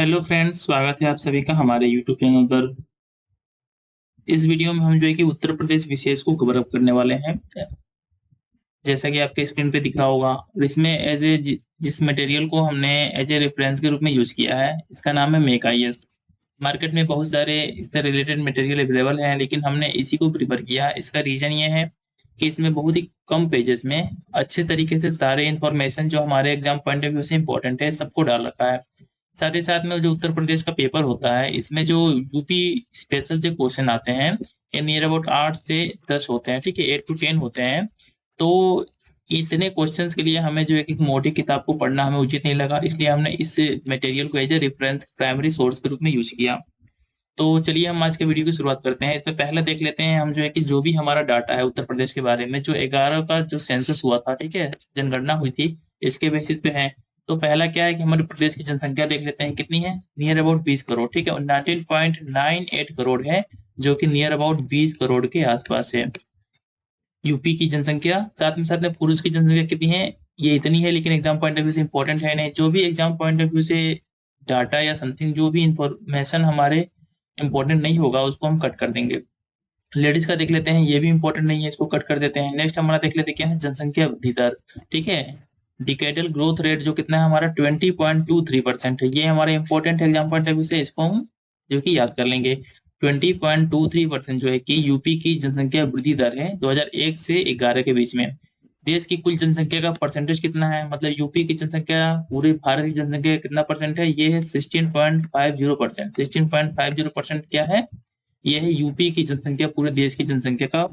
Hello friends, स्वागत है आप सभी का हमारे यूट्यूब चैनल पर। इस वीडियो में हम जो है कि उत्तर प्रदेश विशेष को कवर अप करने वाले हैं। जैसा कि आपके स्क्रीन पे दिख रहा होगा, और इसमें जिस मटेरियल को हमने एज ए रेफरेंस के रूप में यूज किया है, इसका नाम है मेक आई एस। मार्केट में बहुत सारे इससे रिलेटेड मटेरियल अवेलेबल हैं, लेकिन हमने इसी को प्रीफर किया। इसका रीजन ये है कि इसमें बहुत ही कम पेजेस में अच्छे तरीके से सारे इन्फॉर्मेशन जो हमारे एग्जाम पॉइंट ऑफ व्यू से इम्पोर्टेंट है सबको डाल रखा है। साथ ही साथ में जो उत्तर प्रदेश का पेपर होता है, इसमें जो यूपी स्पेशल से क्वेश्चन आते हैं, ये नियर अबाउट 8 से 10 होते हैं। ठीक है, 8 to 10 होते हैं। तो इतने क्वेश्चंस के लिए हमें जो है कि मोटी किताब को पढ़ना हमें उचित नहीं लगा, इसलिए हमने इस मटेरियल को as a reference primary source के रूप में यूज किया। तो चलिए हम आज के वीडियो की शुरुआत करते हैं। इसमें पहले देख लेते हैं हम जो है कि जो भी हमारा डाटा है उत्तर प्रदेश के बारे में, जो 11 का जो सेंसस हुआ था, ठीक है, जनगणना हुई थी, इसके बेसिस पे है। तो पहला क्या है कि हमारे प्रदेश की जनसंख्या देख लेते हैं कितनी है। नियर अबाउट 20 करोड़, ठीक है, और 19.98 करोड़ है, जो कि नियर अबाउट 20 करोड़ के आसपास है यूपी की जनसंख्या। साथ में पुरुष की जनसंख्या कितनी है, ये इतनी है, लेकिन एग्जाम पॉइंट ऑफ व्यू से इंपॉर्टेंट है नहीं। जो भी एग्जाम पॉइंट ऑफ व्यू से डाटा या समथिंग, जो भी इंफॉर्मेशन हमारे इंपॉर्टेंट नहीं होगा, उसको हम कट कर देंगे। लेडीज का देख लेते हैं, ये भी इंपॉर्टेंट नहीं है, इसको कट कर देते हैं। नेक्स्ट हमारा देख लेते हैं क्या है, जनसंख्या वृद्धि दर। ठीक है, डिकेडल ग्रोथ रेट जो कितना है हमारा 20.23% है। ये हमारा important exam point of view से, इसको हम जो कि याद कर लेंगे। 20.23% जो है कि यूपी की जनसंख्या वृद्धि दर है 2001 से 11 के बीच में। देश की कुल जनसंख्या का परसेंटेज कितना है, मतलब यूपी की जनसंख्या पूरे भारत की जनसंख्या का कितना परसेंट है, ये है 16.50%। 16.50% क्या है, ये है यूपी की जनसंख्या पूरे देश की जनसंख्या का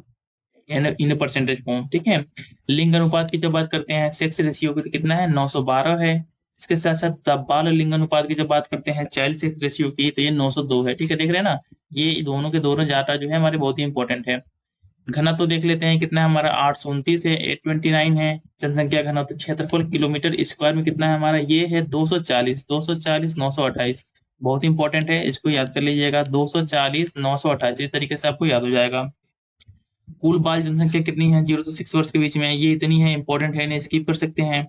इन परसेंटेज फॉर्म। ठीक है, लिंग अनुपात की जब बात करते हैं, सेक्स रेशियो की, तो कितना है, 912 है। इसके साथ साथ बाल लिंग अनुपात की जब बात करते हैं, चाइल्ड सेक्स रेशियो की, तो ये 902 है। ठीक है, देख रहे हैं ना, ये दोनों के दोनों डाटा जो है हमारे बहुत ही इंपॉर्टेंट है। घनत्व तो देख लेते हैं कितना है हमारा, 829 है, 829 है जनसंख्या घनत्व। क्षेत्रफल किलोमीटर स्क्वायर में कितना है हमारा, ये है 240 928। बहुत इंपॉर्टेंट है, इसको याद कर लीजिएगा, 240 928, इस तरीके से आपको याद हो जाएगा। कुल बाल जनसंख्या कितनी है 0 से 6 वर्ष के बीच में, ये इतनी है, इंपॉर्टेंट है, इन्हें स्किप कर सकते हैं,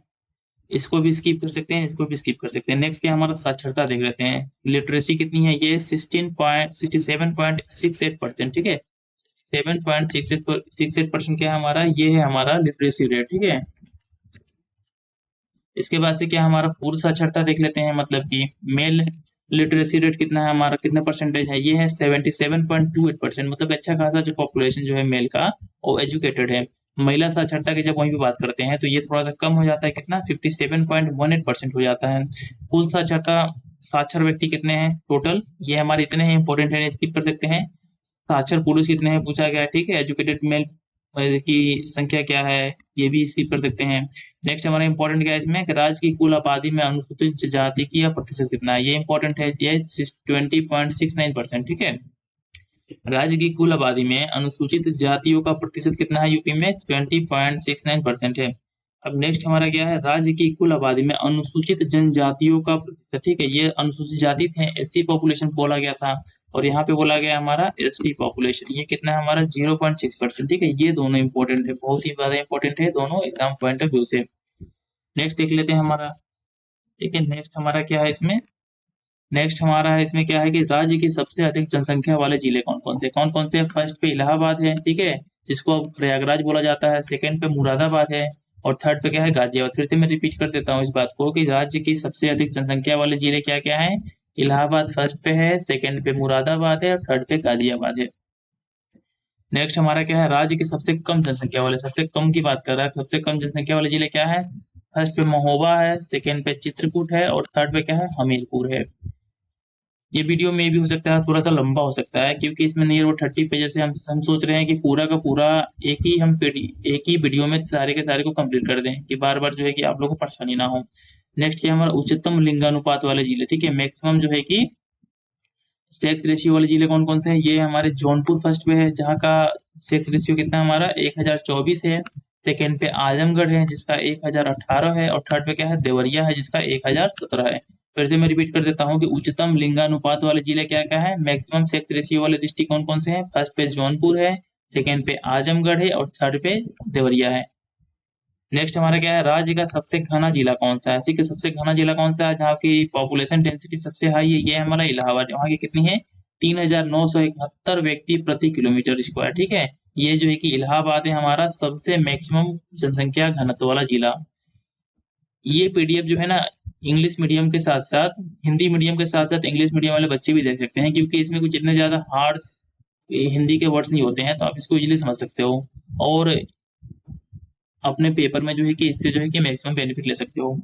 इसको भी स्किप कर सकते हैं, इसको भी स्किप कर सकते हैं। नेक्स्ट क्या हमारा, साक्षरता देख लेते हैं। लिटरेसी कितनी है, ये 67.68%। ठीक है, 7.68% क्या है हमारा, ये है हमारा लिटरेसी रेट। ठीक है, इसके बाद से क्या हमारा पूर्व साक्षरता देख लेते हैं, मतलब कि मेल लिटरेसी रेट कितना है हमारा, कितना परसेंटेज है, ये है 77.28%। मतलब अच्छा खासा जो पॉपुलेशन जो है मेल का, वो एजुकेटेड है। महिला साक्षरता की जब वहीं पे बात करते हैं, तो ये थोड़ा सा कम हो जाता है, कितना, 57.18% हो जाता है। कुल साक्षरता, साक्षर व्यक्ति कितने हैं टोटल, ये हमारे इतने हैं, इंपॉर्टेंट है, स्किप कर सकते हैं। साक्षर पुरुष कितने हैं पूछा गया है, ठीक है, एजुकेटेड मेल की संख्या क्या है, ये भी स्किप कर सकते हैं। नेक्स्ट हमारा इंपॉर्टेंट क्या है इसमें, कि राज्य की कुल आबादी में अनुसूचित जाति की या प्रतिशत कितना है, ये इंपॉर्टेंट है, ये 20.69%। ठीक है, राज्य की कुल आबादी में अनुसूचित जातियों का प्रतिशत कितना है यूपी में, 20.69% है। अब नेक्स्ट हमारा क्या है, राज्य की कुल आबादी में अनुसूचित जनजातियों का प्रतिशत। ठीक है, ये अनुसूचित जाति थे, एससी पॉपुलेशन बोला गया था, और यहाँ पे बोला गया हमारा एसटी पॉपुलेशन, ये कितना है हमारा 0.6%। ठीक है, ये दोनों इंपॉर्टेंट है, बहुत ही ज्यादा इंपॉर्टेंट है दोनों एग्जाम पॉइंट ऑफ व्यू से। नेक्स्ट देख लेते हैं हमारा। ठीक है, नेक्स्ट हमारा क्या है इसमें, नेक्स्ट हमारा है इसमें क्या है कि राज्य की सबसे अधिक जनसंख्या वाले जिले कौन कौन से हैं। फर्स्ट पे इलाहाबाद है, ठीक है, जिसको अब प्रयागराज बोला जाता है। सेकंड पे मुरादाबाद है, और थर्ड पे क्या है, गाजियाबाद। फिर से मैं रिपीट कर देता हूँ इस बात को, कि राज्य की सबसे अधिक जनसंख्या वाले जिले क्या क्या है। इलाहाबाद फर्स्ट पे है, सेकंड पे मुरादाबाद है, और थर्ड पे गाजियाबाद है। नेक्स्ट हमारा क्या है, राज्य के सबसे कम जनसंख्या वाले, सबसे कम की बात कर रहा है, सबसे कम जनसंख्या वाले जिले क्या है। फर्स्ट पे महोबा है, सेकंड पे चित्रकूट है, और थर्ड पे क्या है, हमीरपुर है। ये वीडियो में भी हो सकता है थोड़ा सा लंबा हो सकता है, क्योंकि इसमें नियर वो 30 पेजेस से हम सोच रहे हैं कि पूरा का पूरा एक ही वीडियो में सारे के सारे को कंप्लीट कर दें, कि बार बार जो है कि आप लोगों को परेशानी ना हो। नेक्स्ट क्या हमारा, उच्चतम लिंगानुपात वाले जिले। ठीक है, मैक्सिमम जो है कि सेक्स रेशियो वाले जिले कौन कौन से हैं, ये हमारे जौनपुर फर्स्ट पे है, जहाँ का सेक्स रेशियो कितना हमारा 1024 है। सेकेंड पे आजमगढ़ है, जिसका 1018 है, और थर्ड पे क्या है, देवरिया है, जिसका 1017 है। फिर से मैं रिपीट कर देता हूँ कि उच्चतम लिंगानुपात वाले जिले क्या क्या है, मैक्सिमम सेक्स रेशियो वाले डिस्ट्रिक्ट कौन कौन से हैं। फर्स्ट पे जौनपुर है, सेकेंड पे आजमगढ़ है, और थर्ड पे देवरिया है। नेक्स्ट हमारा क्या है, राज्य का सबसे घना जिला कौन सा है, ठीक है, सबसे घना जिला कौन सा है जहाँ की पॉपुलेशन डेंसिटी सबसे हाई है, ये है हमारा इलाहाबाद। वहाँ की कितनी है, 3,971 व्यक्ति प्रति किलोमीटर स्क्वायर, ठीक है। ये जो है कि इलाहाबाद है हमारा सबसे मैक्सिमम जनसंख्या घनत्व वाला जिला। ये पीडीएफ जो है ना, इंग्लिश मीडियम के साथ साथ हिंदी मीडियम के साथ साथ इंग्लिश मीडियम वाले बच्चे भी देख सकते हैं, क्योंकि इसमें कुछ इतने ज्यादा हार्ड हिंदी के वर्ड्स नहीं होते हैं, तो आप इसको इजीली समझ सकते हो और अपने पेपर में जो है कि इससे जो है कि मैक्सिमम बेनिफिट ले सकते हो।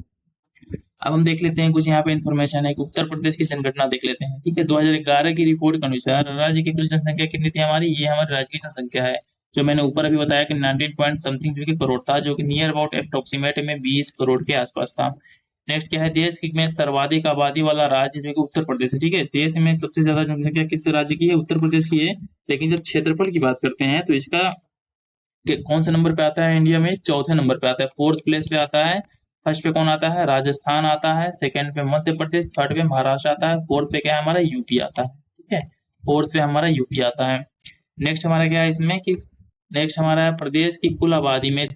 अब हम देख लेते हैं कुछ यहाँ पे इन्फॉर्मेशन है कि उत्तर प्रदेश की जनगणना देख लेते हैं, ठीक है। 2011 की रिपोर्ट के अनुसार राज्य की कुल जनसंख्या कितनी थी हमारी, ये हमारी राज्य की जनसंख्या है, जो मैंने ऊपर अभी बताया कि 19 पॉइंट समथिंग जो कि करोड़ था, जो कि नियर अबाउट अप्रोक्सीमेट में 20 करोड़ के आसपास था। नेक्स्ट क्या है, देश में सर्वाधिक आबादी वाला राज्य जो कि उत्तर प्रदेश है, ठीक है। देश में सबसे ज्यादा जनसंख्या किस राज्य की है, उत्तर प्रदेश की है। लेकिन जब क्षेत्रफल की बात करते हैं तो इसका कौन से नंबर पे आता है इंडिया में, चौथे नंबर पे आता है, फोर्थ प्लेस पे आता है। फर्स्ट पे कौन आता है, राजस्थान आता है, सेकंड पे मध्य प्रदेश, थर्ड पे महाराष्ट्र आता है, फोर्थ पे क्या है हमारा यूपी आता है, ठीक है। फोर्थ पे हमारा यूपी आता है। नेक्स्ट हमारा क्या है इसमें कि नेक्स्ट हमारा है प्रदेश की कुल आबादी में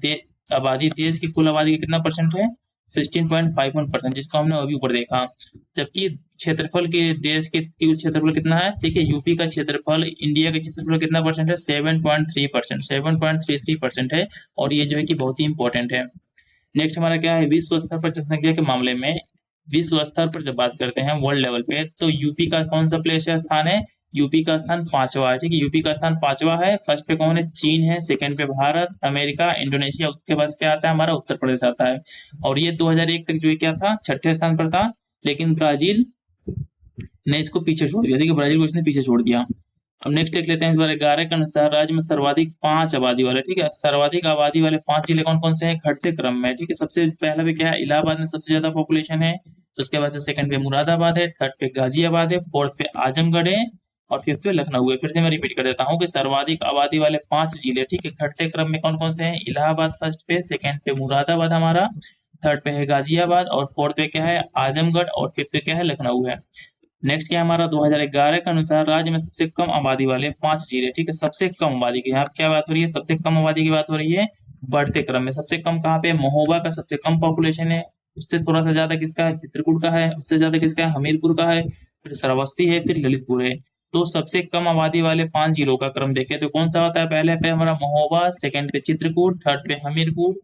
आबादी, देश की कुल आबादी का कितना परसेंट है, 16.51%, जिसको हमने अभी ऊपर देखा। जबकि क्षेत्रफल के देश के कुल क्षेत्रफल कितना है, ठीक है, यूपी का क्षेत्रफल इंडिया के क्षेत्रफल कितना परसेंट है, 7.3%, 7.33% है। और ये जो है कि बहुत ही इंपॉर्टेंट है। नेक्स्ट हमारा क्या है, विश्व स्तर पर जनसंख्या के मामले में, विश्व स्तर पर जब बात करते हैं वर्ल्ड लेवल पे, तो यूपी का कौन सा प्लेस है, स्थान है, यूपी का स्थान पांचवा है, ठीक है। यूपी का स्थान पांचवा है। फर्स्ट पे कौन है, चीन है, सेकंड पे भारत, अमेरिका, इंडोनेशिया, उसके बाद क्या आता है हमारा उत्तर प्रदेश आता है। और ये 2001 तक जो है क्या था, छठे स्थान पर था। लेकिन ब्राजील ने इसको पीछे छोड़ दिया, ठीक है, ब्राजील को इसने पीछे छोड़ दिया। अब नेक्स्ट देख लेते हैं 2011 के अनुसार राज्य में सर्वाधिक 5 आबादी वाले, ठीक है, सर्वाधिक आबादी वाले 5 जिले कौन कौन से हैं, घटते क्रम में, ठीक है। सबसे पहला पे क्या है, इलाहाबाद में सबसे ज्यादा पॉपुलेशन है। उसके बाद से सेकंड पे मुरादाबाद है, थर्ड पे गाजियाबाद है, फोर्थ पे आजमगढ़ है, और फिफ्थ पे लखनऊ है। फिर से मैं रिपीट कर देता हूँ कि सर्वाधिक आबादी वाले 5 जिले, ठीक है, घटते क्रम में कौन कौन से हैं, इलाहाबाद फर्स्ट पे, सेकंड पे मुरादाबाद हमारा, थर्ड पे है गाजियाबाद, और फोर्थ पे क्या है आजमगढ़, और फिफ्थ पे क्या है लखनऊ है। नेक्स्ट क्या है हमारा, 2011 के अनुसार राज्य में सबसे कम आबादी वाले 5 जिले, ठीक है, सबसे कम आबादी की यहाँ पे क्या बात हो रही है, सबसे कम आबादी की बात हो रही है। बढ़ते क्रम में सबसे कम कहाँ पे, महोबा का सबसे कम पॉपुलेशन है। उससे थोड़ा सा ज्यादा किसका है, चित्रकूट का है। उससे ज्यादा किसका है, हमीरपुर का है। फिर श्रावस्ती है, फिर ललितपुर है। तो सबसे कम आबादी वाले 5 जिलों का क्रम देखें तो कौन सा होता है, पहले पे हमारा महोबा, सेकंड पे चित्रकूट, थर्ड पे हमीरपुर,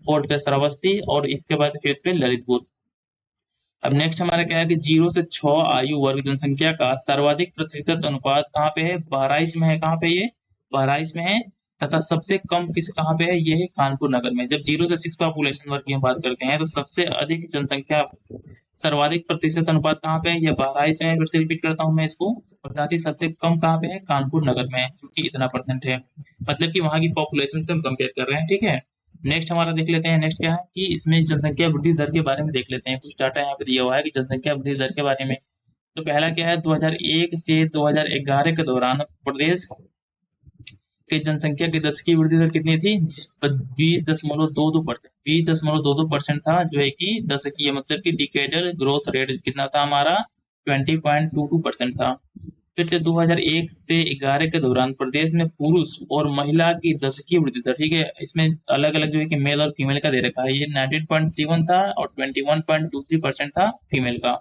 फोर्थ पे श्रावस्ती, और इसके बाद फिफ्थ पे ललितपुर। अब नेक्स्ट हमारा क्या है कि 0 से 6 आयु वर्ग जनसंख्या का सर्वाधिक प्रतिशत अनुपात कहाँ पे है, बहराइच में है। कहाँ पे ये, बहराइच में है। तथा सबसे कम किस कहाँ पे है, ये है कानपुर नगर में। जब 0 से 6 पॉपुलेशन वर्ग की हम बात करते हैं तो सबसे अधिक जनसंख्या सर्वाधिक प्रतिशत अनुपात कहाँ पे है, ये बहराइच में है। फिर से रिपीट करता हूँ मैं इसको, और साथ ही सबसे कम कहाँ पे है, कानपुर नगर में है, क्योंकि इतना परसेंट है, मतलब कि वहां की पॉपुलेशन से हम कंपेयर कर रहे हैं, ठीक है। नेक्स्ट हमारा देख लेते हैं, नेक्स्ट क्या है कि इसमें जनसंख्या वृद्धि दर के बारे में देख लेते हैं। कुछ डाटा यहाँ पे दिया हुआ है कि जनसंख्या वृद्धि दर के बारे में। तो पहला क्या है, 2001 से 2011 के दौरान प्रदेश की जनसंख्या की दशकीय वृद्धि दर कितनी थी, 20.22%, 20.22% था, जो है कि दशकीय मतलब कि डिकेडल ग्रोथ रेट कितना था हमारा, 20.22% था। फिर से 2001 से 11 के दौरान प्रदेश में पुरुष और महिला की दशकीय वृद्धि दर, ठीक है, इसमें अलग अलग जो है कि मेल और फीमेल का दे रखा है। ये 19.31 था और 21.23% था फीमेल का।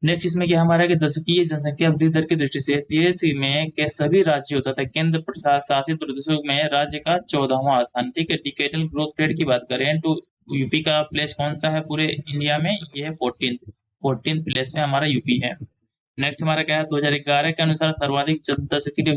नेक्स्ट इसमें क्या हमारा कि दशकीय जनसंख्या वृद्धि दर की दृष्टि से देश में के सभी राज्यों तथा केंद्र शासित प्रदेशों में राज्य का 14वां स्थान, ठीक है। डिकेडल ग्रोथ रेट की बात करें तो यूपी का प्लेस कौन सा है पूरे इंडिया में, ये है 14th प्लेस में हमारा यूपी है। नेक्स्ट हमारा क्या है, 2011 के अनुसार सर्वाधिक दशकीय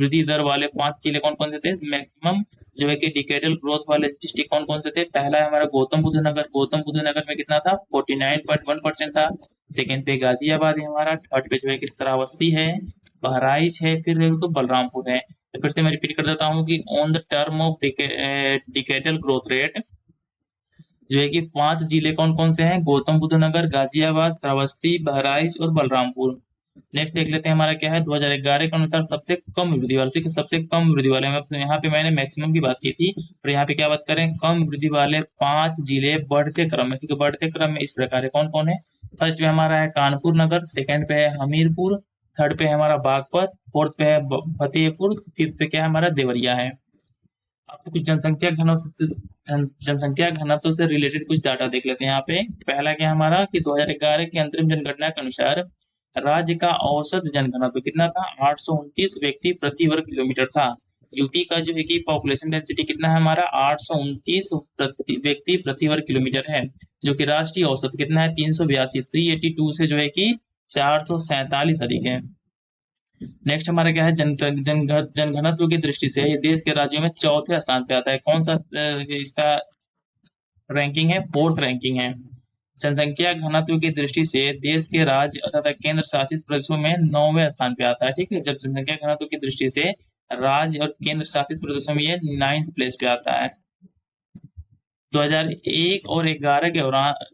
वृद्धि दर वाले 5 जिले कौन कौन से थे, मैक्सिमम जो है कि डिकेडल ग्रोथ वाले डिस्ट्रिक्ट कौन कौन से थे। पहला है हमारा गौतम बुद्ध नगर, गौतम बुद्ध नगर में कितना था, 49.1% था। सेकंड पे गाजियाबाद है हमारा, थर्ड पे जो है कि श्रावस्ती है, बहराइच है, फिर तो बलरामपुर है। तो फिर से मैं रिपीट कर देता हूँ कि on the term of decadal growth rate जो है कि 5 जिले कौन कौन से हैं, गौतम बुद्ध नगर, गाजियाबाद, श्रावस्ती, बहराइच और बलरामपुर। नेक्स्ट देख लेते हैं हमारा क्या है, 2011 के अनुसार सबसे कम वृद्धि वाले, ठीक है, सबसे कम वृद्धि वाले में यहाँ पे मैंने मैक्सिमम की बात की थी, और यहाँ पे क्या बात करें, कम वृद्धि वाले 5 जिले बढ़ते क्रम में, ठीक है, बढ़ते क्रम में इस प्रकार है, कौन कौन है। फर्स्ट पे हमारा है कानपुर नगर, सेकंड पे है हमीरपुर, थर्ड पे है हमारा बागपत, फोर्थ पे है फतेहपुर, फिफ्थ पे क्या है हमारा देवरिया है। आपको कुछ जनसंख्या घनत्व से रिलेटेड कुछ डाटा देख लेते हैं यहाँ पे। पहला क्या है हमारा कि 2011 की अंतरिम जनगणना के अनुसार राज्य का औसत जनघनत्व कितना था, 829 व्यक्ति प्रति वर्ग किलोमीटर था। यूपी का जो है कि पॉपुलेशन डेंसिटी कितना है हमारा, 829 व्यक्ति प्रति वर्ग किलोमीटर है, जो कि राष्ट्रीय औसत कितना है, 382, 382 से जो है कि 447 अधिक है। नेक्स्ट हमारा क्या है, जनघनत्व की दृष्टि से ये देश के राज्यों में चौथे स्थान पे आता है। कौन सा इसका रैंकिंग है, फोर्थ रैंकिंग है। जनसंख्या घनत्व की दृष्टि से देश के राज्य तथा केंद्र शासित प्रदेशों में 9वें स्थान पे आता है। ठीक है, जब जनसंख्या घनत्व की दृष्टि से राज्य और केंद्र शासित प्रदेशों में ये 9th प्लेस पे आता है। 2001 और 11 के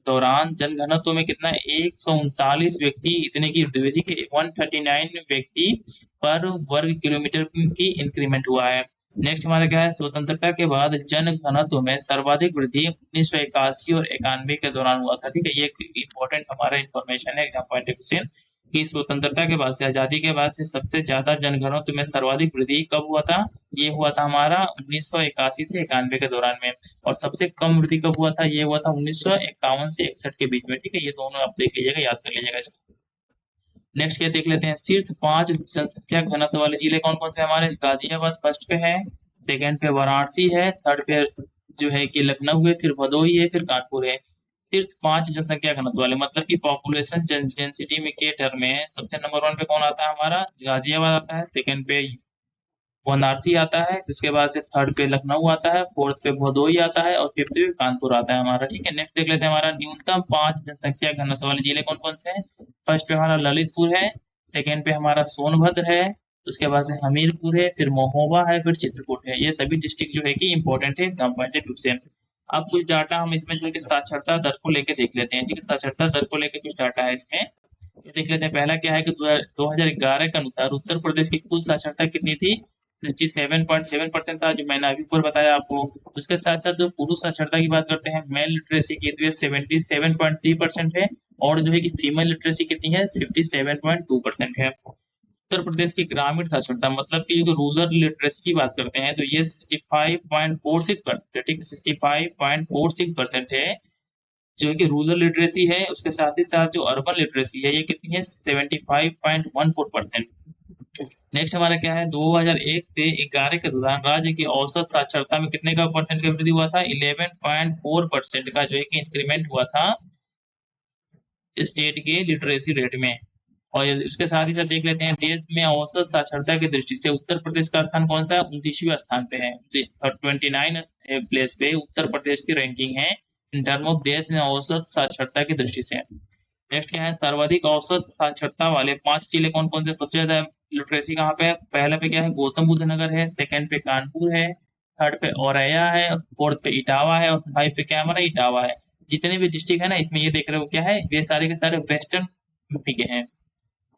दौरान जनघनत्व में कितना, 139 व्यक्ति इतने की वृद्धि हुई थी, 139 व्यक्ति पर वर्ग किलोमीटर की इंक्रीमेंट हुआ है। नेक्स्ट हमारा क्या है, स्वतंत्रता के बाद जन घनत्व में सर्वाधिक वृद्धि 1981 और 91 के दौरान हुआ था। ठीक है, ये इंपॉर्टेंट हमारा इंफॉर्मेशन है एग्जाम पॉइंट ऑफ व्यू से कि स्वतंत्रता के बाद से, आजादी के बाद से सबसे ज्यादा जनघनत्व में सर्वाधिक वृद्धि कब हुआ था, ये हुआ था हमारा 1981 से 91 के दौरान में। और सबसे कम वृद्धि कब हुआ था, ये हुआ था 1951 से 61 के बीच में। ठीक है, ये दोनों आप देख लीजिएगा, याद कर लीजिएगा इसको। नेक्स्ट क्या देख लेते हैं, शीर्ष 5 जनसंख्या घनत्व वाले जिले कौन कौन से हमारे, गाजियाबाद फर्स्ट पे है, सेकंड पे वाराणसी है, थर्ड पे जो है कि लखनऊ है, फिर भदोही है, फिर कानपुर है। शीर्ष 5 जनसंख्या घनत्व वाले मतलब कि पॉपुलेशन डेंसिटी में के टर्म में सबसे नंबर 1 पे कौन आता है हमारा, गाजियाबाद आता है, सेकंड पे वाराणसी आता है, उसके बाद से थर्ड पे लखनऊ आता है, फोर्थ पे भदोही आता है और फिफ्थ पे कानपुर आता है हमारा। ठीक है, नेक्स्ट देख लेते हैं हमारा न्यूनतम 5 जनसंख्या घनत्व वाले जिले कौन कौन से हैं। फर्स्ट पे हमारा ललितपुर है, सेकंड पे हमारा सोनभद्र है, उसके बाद से हमीरपुर है, फिर महोबा है, फिर चित्रकूट है। ये सभी डिस्ट्रिक्ट जो है कि इंपॉर्टेंट है एग्जाम पॉइंट ऑफ व्यू से। अब कुछ डाटा हम इसमें जो है कि साक्षरता दर को लेके देख लेते हैं। ठीक है, साक्षरता दर को लेके कुछ डाटा है इसमें, ये देख लेते हैं। पहला क्या है कि 2011 के अनुसार उत्तर प्रदेश की कुल साक्षरता कितनी थी, 67.7% था, जो मैंने अभी ऊपर बताया आपको। उसके साथ साथ जो पुरुष साक्षरता की बात करते हैं, मेल लिटरेसी की, तो ये 77.3% है, और जो है कि फीमेल लिटरेसी कितनी है, 57.2% है। उत्तर प्रदेश की ग्रामीण साक्षरता मतलब कि जो रूरल लिटरेसी की बात करते हैं, तो ये 65.46% है। ठीक है, 65.46% है जो कि रूरल लिटरेसी है। उसके साथ ही साथ जो अर्बन लिटरेसी है ये कितनी है, 75.14%। नेक्स्ट हमारा क्या है, 2001 से 11 के दौरान राज्य की औसत साक्षरता में कितने का परसेंट का वृद्धि हुआ था, 11.4% का जो है कि इंक्रीमेंट हुआ था स्टेट के लिटरेसी रेट में। और उसके साथ ही साथ देख लेते हैं देश में औसत साक्षरता की दृष्टि से उत्तर प्रदेश का स्थान कौन सा है, 29वें स्थान पे है। 29 प्लेस पे उत्तर प्रदेश की रैंकिंग है इन टर्म ऑफ देश में औसत साक्षरता की दृष्टि से। नेक्स्ट क्या है, सर्वाधिक औसत साक्षरता वाले 5 जिले कौन कौन से, सबसे ज्यादा लिटरेसी कहाँ पे है, पहले पे क्या है, गौतम बुद्ध नगर है, सेकंड पे कानपुर है, थर्ड पे औरैया है, फोर्थ पे इटावा है, और फाइव पे क्या हमारा इटावा है। जितने भी डिस्ट्रिक्ट है ना इसमें ये देख रहे हो क्या है, ये सारे के सारे वेस्टर्न यूपी के हैं।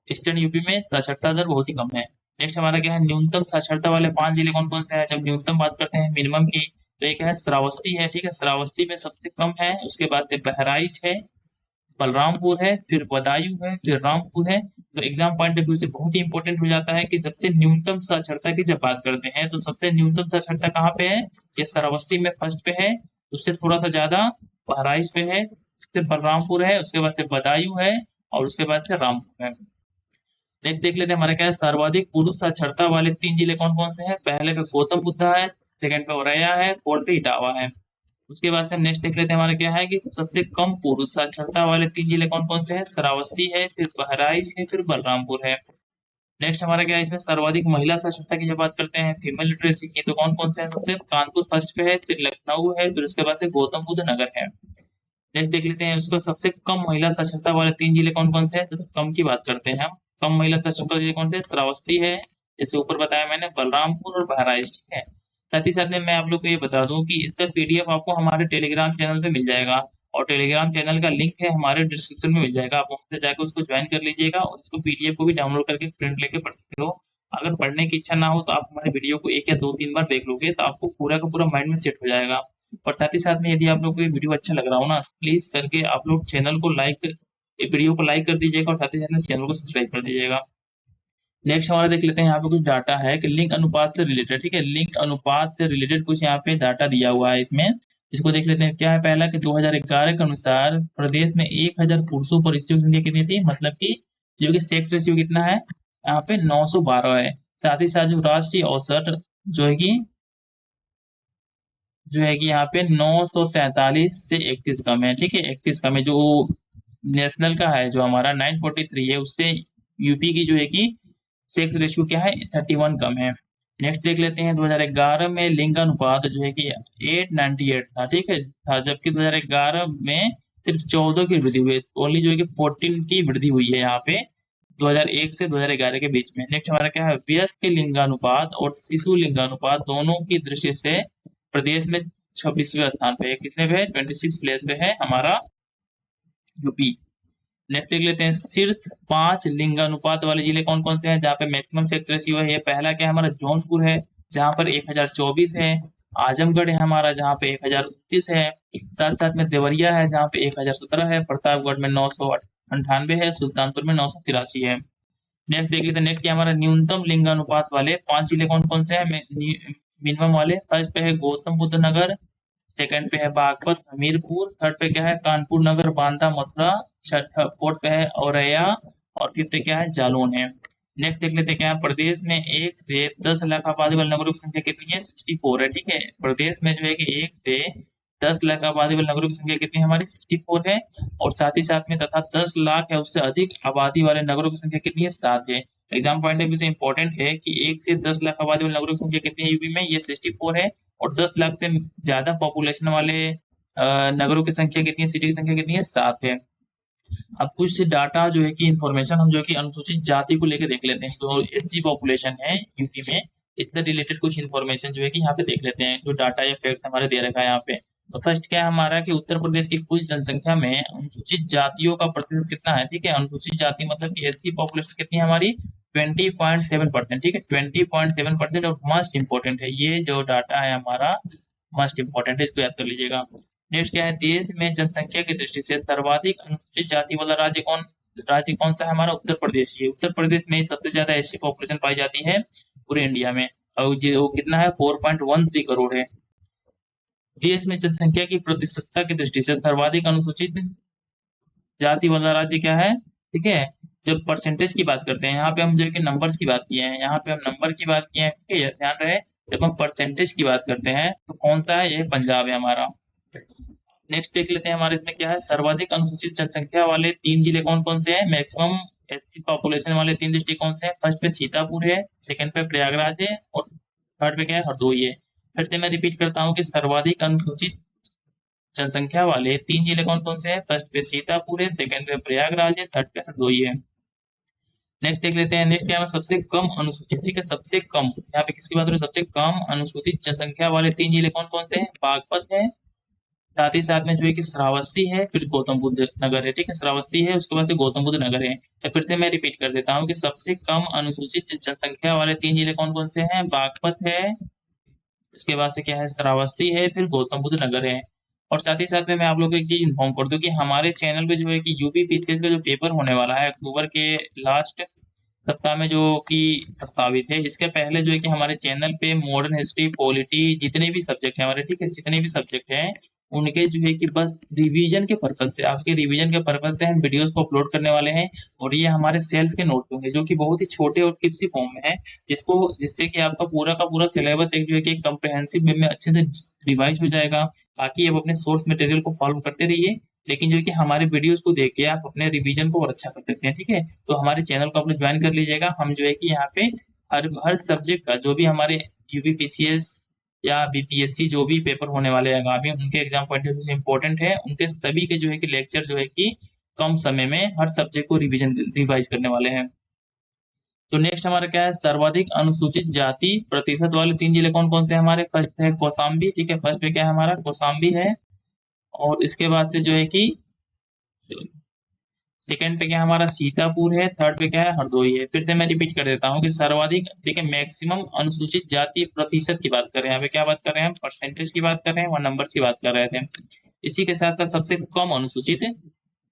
ईस्टर्न यूपी में साक्षरता दर बहुत ही कम है। नेक्स्ट हमारा क्या है, न्यूनतम साक्षरता वाले 5 जिले कौन कौन से हैं। जब न्यूनतम बात करते हैं मिनिमम की, तो एक है श्रावस्ती है। ठीक है, श्रावस्ती में सबसे कम है, उसके बाद से बहराइच है, बलरामपुर है, फिर बदायूं है, फिर रामपुर है। तो एग्जाम पॉइंट ऑफ व्यू से बहुत ही इंपॉर्टेंट हो जाता है कि सबसे न्यूनतम साक्षरता की जब बात करते हैं तो सबसे न्यूनतम साक्षरता कहाँ पे है, ये श्रावस्ती में फर्स्ट पे है, उससे थोड़ा सा ज्यादा बहराइच पे है, उससे बलरामपुर है, उसके बाद से बदायूं है, और उसके बाद से रामपुर है। नेक्स्ट देख लेते हैं हमारा क्या है, सर्वाधिक पुरुष साक्षरता वाले 3 जिले कौन कौन से हैं। पहले पे गौतम बुद्धा है, सेकंड पे औरैया है, फोर्थ पे इटावा है। उसके बाद से हम नेक्स्ट देख लेते हैं हमारा क्या है कि सबसे कम पुरुष साक्षरता वाले 3 जिले कौन कौन से हैं, श्रावस्ती है, फिर बहराइच है, फिर बलरामपुर है। नेक्स्ट हमारा क्या है, इसमें सर्वाधिक महिला साक्षरता की जब बात करते हैं, फीमेल लिटरेसी की, तो कौन कौन से हैं, सबसे कानपुर फर्स्ट पे है, फिर लखनऊ है, फिर उसके बाद से गौतम बुद्ध नगर है। नेक्स्ट देख लेते हैं उसको सबसे कम महिला साक्षरता वाले 3 जिले कौन कौन से हैं। सबसे कम की बात करते हैं हम, कम महिला साक्षरता जिले कौन से, श्रावस्ती है, जैसे ऊपर बताया मैंने, बलरामपुर और बहराइच। ठीक है, साथ ही साथ में मैं आप लोग को ये बता दूं कि इसका पीडीएफ आपको हमारे टेलीग्राम चैनल पे मिल जाएगा, और टेलीग्राम चैनल का लिंक है हमारे डिस्क्रिप्शन में मिल जाएगा, आप वहां से जाकर उसको ज्वाइन कर लीजिएगा और इसको पीडीएफ को भी डाउनलोड करके प्रिंट लेके पढ़ सकते हो। अगर पढ़ने की इच्छा ना हो तो आप हमारे वीडियो को 1 या 2 3 बार देख लोगे तो आपको पूरा का पूरा माइंड में सेट हो जाएगा। और साथ ही साथ में यदि आप लोग को ये वीडियो अच्छा लग रहा हो ना, प्लीज करके आप लोग चैनल को लाइक, वीडियो को लाइक कर दीजिएगा, और साथ ही साथ में चैनल को सब्सक्राइब कर दीजिएगा। नेक्स्ट हमारा देख लेते हैं, यहाँ पे कुछ डाटा है कि लिंग अनुपात से रिलेटेड, ठीक है, लिंग अनुपात से रिलेटेड कुछ यहाँ पे डाटा दिया हुआ है इसमें, इसको देख लेते हैं। क्या है पहला कि 2011 के अनुसार प्रदेश में 1000 पुरुषों पर स्त्रियों की संख्या कितनी थी, मतलब कि जो कि सेक्स रेशियो कितना है यहाँ पे 912 है। साथ ही साथ जो राष्ट्रीय औसत जो है कि यहाँ पे 943 से 31 कम है, ठीक है, 31 कम है। जो नेशनल का है जो हमारा 943 है, उससे यूपी की जो है कि सेक्स रेशियो क्या है 31 कम है। नेक्स्ट देख लेते हैं 2011 में लिंगानुपात जो है कि 898 था, ठीक है था, जबकि 2011 में सिर्फ 14 की वृद्धि हुई, ओनली जो है कि 14 की वृद्धि हुई है यहाँ पे 2001 से 2011 के बीच में। नेक्स्ट हमारा क्या है, व्यस्क लिंगानुपात और शिशु लिंगानुपात दोनों की दृष्टि से प्रदेश में 26वें स्थान पे है, कितने पे है 26 प्लेस पे है हमारा यूपी। नेक्स्ट देख लेते हैं शीर्ष 5 लिंगानुपात वाले जिले कौन कौन से हैं जहाँ पे मैक्सिमम सेक्स रेशियो है। ये पहला क्या है हमारा जौनपुर है जहाँ पर 1024 है। आजमगढ़ है हमारा जहाँ पे 1029 है। साथ साथ में देवरिया है जहाँ पे 1017 है। प्रतापगढ़ में 998 है। सुल्तानपुर में 983 है। नेक्स्ट देख लेते हैं, नेक्स्ट क्या हमारा न्यूनतम लिंगानुपात वाले 5 जिले कौन कौन से हैं मिनिमम वाले। फर्स्ट पे है गौतम बुद्ध नगर, सेकंड पे है बागपत हमीरपुर, थर्ड पे क्या है कानपुर नगर बांदा मथुरा, फोर्थ पे है औरैया और फिफ्थ पे क्या है जालौन है। नेक्स्ट देख लेते हैं क्या है, प्रदेश में 1 से 10 लाख आबादी वाले नगरों की संख्या कितनी है 64 है, ठीक है। प्रदेश में जो है कि 1 से 10 लाख आबादी वाले नगरों की संख्या कितनी है हमारी 64 है। और साथ ही साथ में तथा 10 लाख या उससे अधिक आबादी वाले नगरों की संख्या कितनी है 7 है। एग्जाम पॉइंट ऑफ व्यू से इंपॉर्टेंट है कि 1 से 10 लाख आबादी वाले नगरों की संख्या कितनी है यूपी में, ये 64 है। और 10 लाख से ज्यादा पॉपुलेशन वाले नगरों की संख्या कितनी है, सिटी की संख्या कितनी है 7 है। अब कुछ डाटा जो है कि इंफॉर्मेशन हम जो है कि अनुसूचित जाति को लेकर देख लेते हैं। जो एससी पॉपुलेशन है यूपी में, इससे रिलेटेड कुछ इंफॉर्मेशन जो है कि यहाँ पे देख लेते हैं, जो डाटा या फैक्ट हमारे दे रखा है यहाँ पे। तो फर्स्ट क्या है हमारा कि उत्तर प्रदेश की कुल जनसंख्या में अनुसूचित जातियों का प्रतिशत कितना है, ठीक है। अनुसूचित जाति मतलब कि एससी पॉपुलेशन कितनी है हमारी 20.7%, ठीक है 20.7%। और मस्ट इंपॉर्टेंट है ये जो डाटा है हमारा, मस्ट इंपॉर्टेंट है, इसको याद कर लीजिएगा। नेक्स्ट क्या है, देश में जनसंख्या की दृष्टि से सर्वाधिक अनुसूचित जाति वाला राज्य कौन सा है हमारा, उत्तर प्रदेश ही है। उत्तर प्रदेश में ही सबसे ज्यादा एससी पॉपुलेशन पाई जाती है पूरे इंडिया में। और जो कितना है 4.13 करोड़ है। देश में जनसंख्या की प्रतिशतता की दृष्टि से सर्वाधिक अनुसूचित जाति वाला राज्य क्या है, ठीक है। जब परसेंटेज की बात करते हैं यहाँ पे हम जो है कि नंबर्स की बात किए हैं, यहाँ पे हम नंबर की बात किए हैं, ठीक है ध्यान रहे। जब हम परसेंटेज की बात करते हैं तो कौन सा है, ये पंजाब है हमारा। नेक्स्ट देख लेते हैं हमारे इसमें क्या है, सर्वाधिक अनुसूचित जनसंख्या वाले 3 जिले कौन कौन से हैं, मैक्सिमम एससी पॉपुलेशन वाले 3 डिस्ट्रिक्ट कौन से हैं। फर्स्ट पे सीतापुर है, सेकंड पे प्रयागराज है और थर्ड पे क्या है हरदोई है। फिर से मैं रिपीट करता हूँ कि सर्वाधिक अनुसूचित जनसंख्या वाले 3 जिले कौन कौन से हैं। फर्स्ट पे सीतापुर है, सेकंड पे प्रयागराज है, थर्ड पे हरदोई है। नेक्स्ट देख लेते हैं, नेक्स्ट क्या है सबसे कम अनुसूचित, ठीक है सबसे कम, यहाँ पे किसकी बात हो रही है, सबसे कम अनुसूचित जनसंख्या वाले 3 जिले कौन कौन से हैं। बागपत है, साथ ही साथ में जो है कि श्रावस्ती है, फिर गौतम बुद्ध नगर है, ठीक है श्रावस्ती है उसके बाद से गौतम बुद्ध नगर है। तो फिर से मैं रिपीट कर देता हूँ कि सबसे कम अनुसूचित जनसंख्या वाले 3 जिले कौन कौन से हैं, बागपत है, उसके बाद से क्या है श्रावस्ती है, फिर गौतम बुद्ध नगर है। और साथ ही साथ में मैं आप लोगों को एक चीज इन्फॉर्म कर दूं कि हमारे चैनल पे जो है कि यूपी पीसीएस का जो पेपर होने वाला है अक्टूबर के लास्ट सप्ताह में जो कि प्रस्तावित है, इसके पहले जो है कि हमारे चैनल पे मॉडर्न हिस्ट्री पॉलिटी जितने भी सब्जेक्ट है हमारे, ठीक है जितने भी सब्जेक्ट हैं उनके जो है कि बस रिवीजन के पर्पज से, आपके रिवीजन के पर्पज से हम वीडियोस को अपलोड करने वाले हैं। और ये हमारे सेल्फ के नोट्स होंगे जो कि बहुत ही छोटे और टिप्सी फॉर्म में है, जिससे कि आपका पूरा का पूरा सिलेबस एक जो है कि कम्प्रहेंसिव वे में अच्छे से रिवाइज हो जाएगा। बाकी आप अपने सोर्स मटेरियल को फॉलो करते रहिए, लेकिन जो है कि हमारे वीडियोस को देख के आप अपने रिवीजन को और अच्छा कर सकते हैं, ठीक है। तो हमारे चैनल को आप लोग ज्वाइन कर लीजिएगा। हम जो है कि यहाँ पे हर हर सब्जेक्ट का जो भी हमारे यूपीपीसीएस या बीपीएससी जो भी पेपर होने वाले हैं आगामी, उनके एग्जाम पॉइंट ऑफ व्यू से इंपॉर्टेंट है, उनके सभी के जो है कि लेक्चर जो है कि कम समय में हर सब्जेक्ट को रिवाइज करने वाले हैं। तो नेक्स्ट हमारा क्या है, सर्वाधिक अनुसूचित जाति प्रतिशत वाले 3 जिले कौन कौन से हमारे। फर्स्ट है कौशाम्बी, ठीक है फर्स्ट पे क्या है हमारा कौशाम्बी है। और इसके बाद से जो है कि सेकंड पे क्या हमारा सीतापुर है, थर्ड पे क्या है हरदोई है। फिर से मैं रिपीट कर देता हूँ कि सर्वाधिक, ठीक है मैक्सिमम अनुसूचित जाति प्रतिशत की बात कर रहे हैं, यहाँ पे क्या बात कर रहे हैं, परसेंटेज की बात कर रहे हैं और नंबर की बात कर रहे थे। इसी के साथ साथ सबसे कम अनुसूचित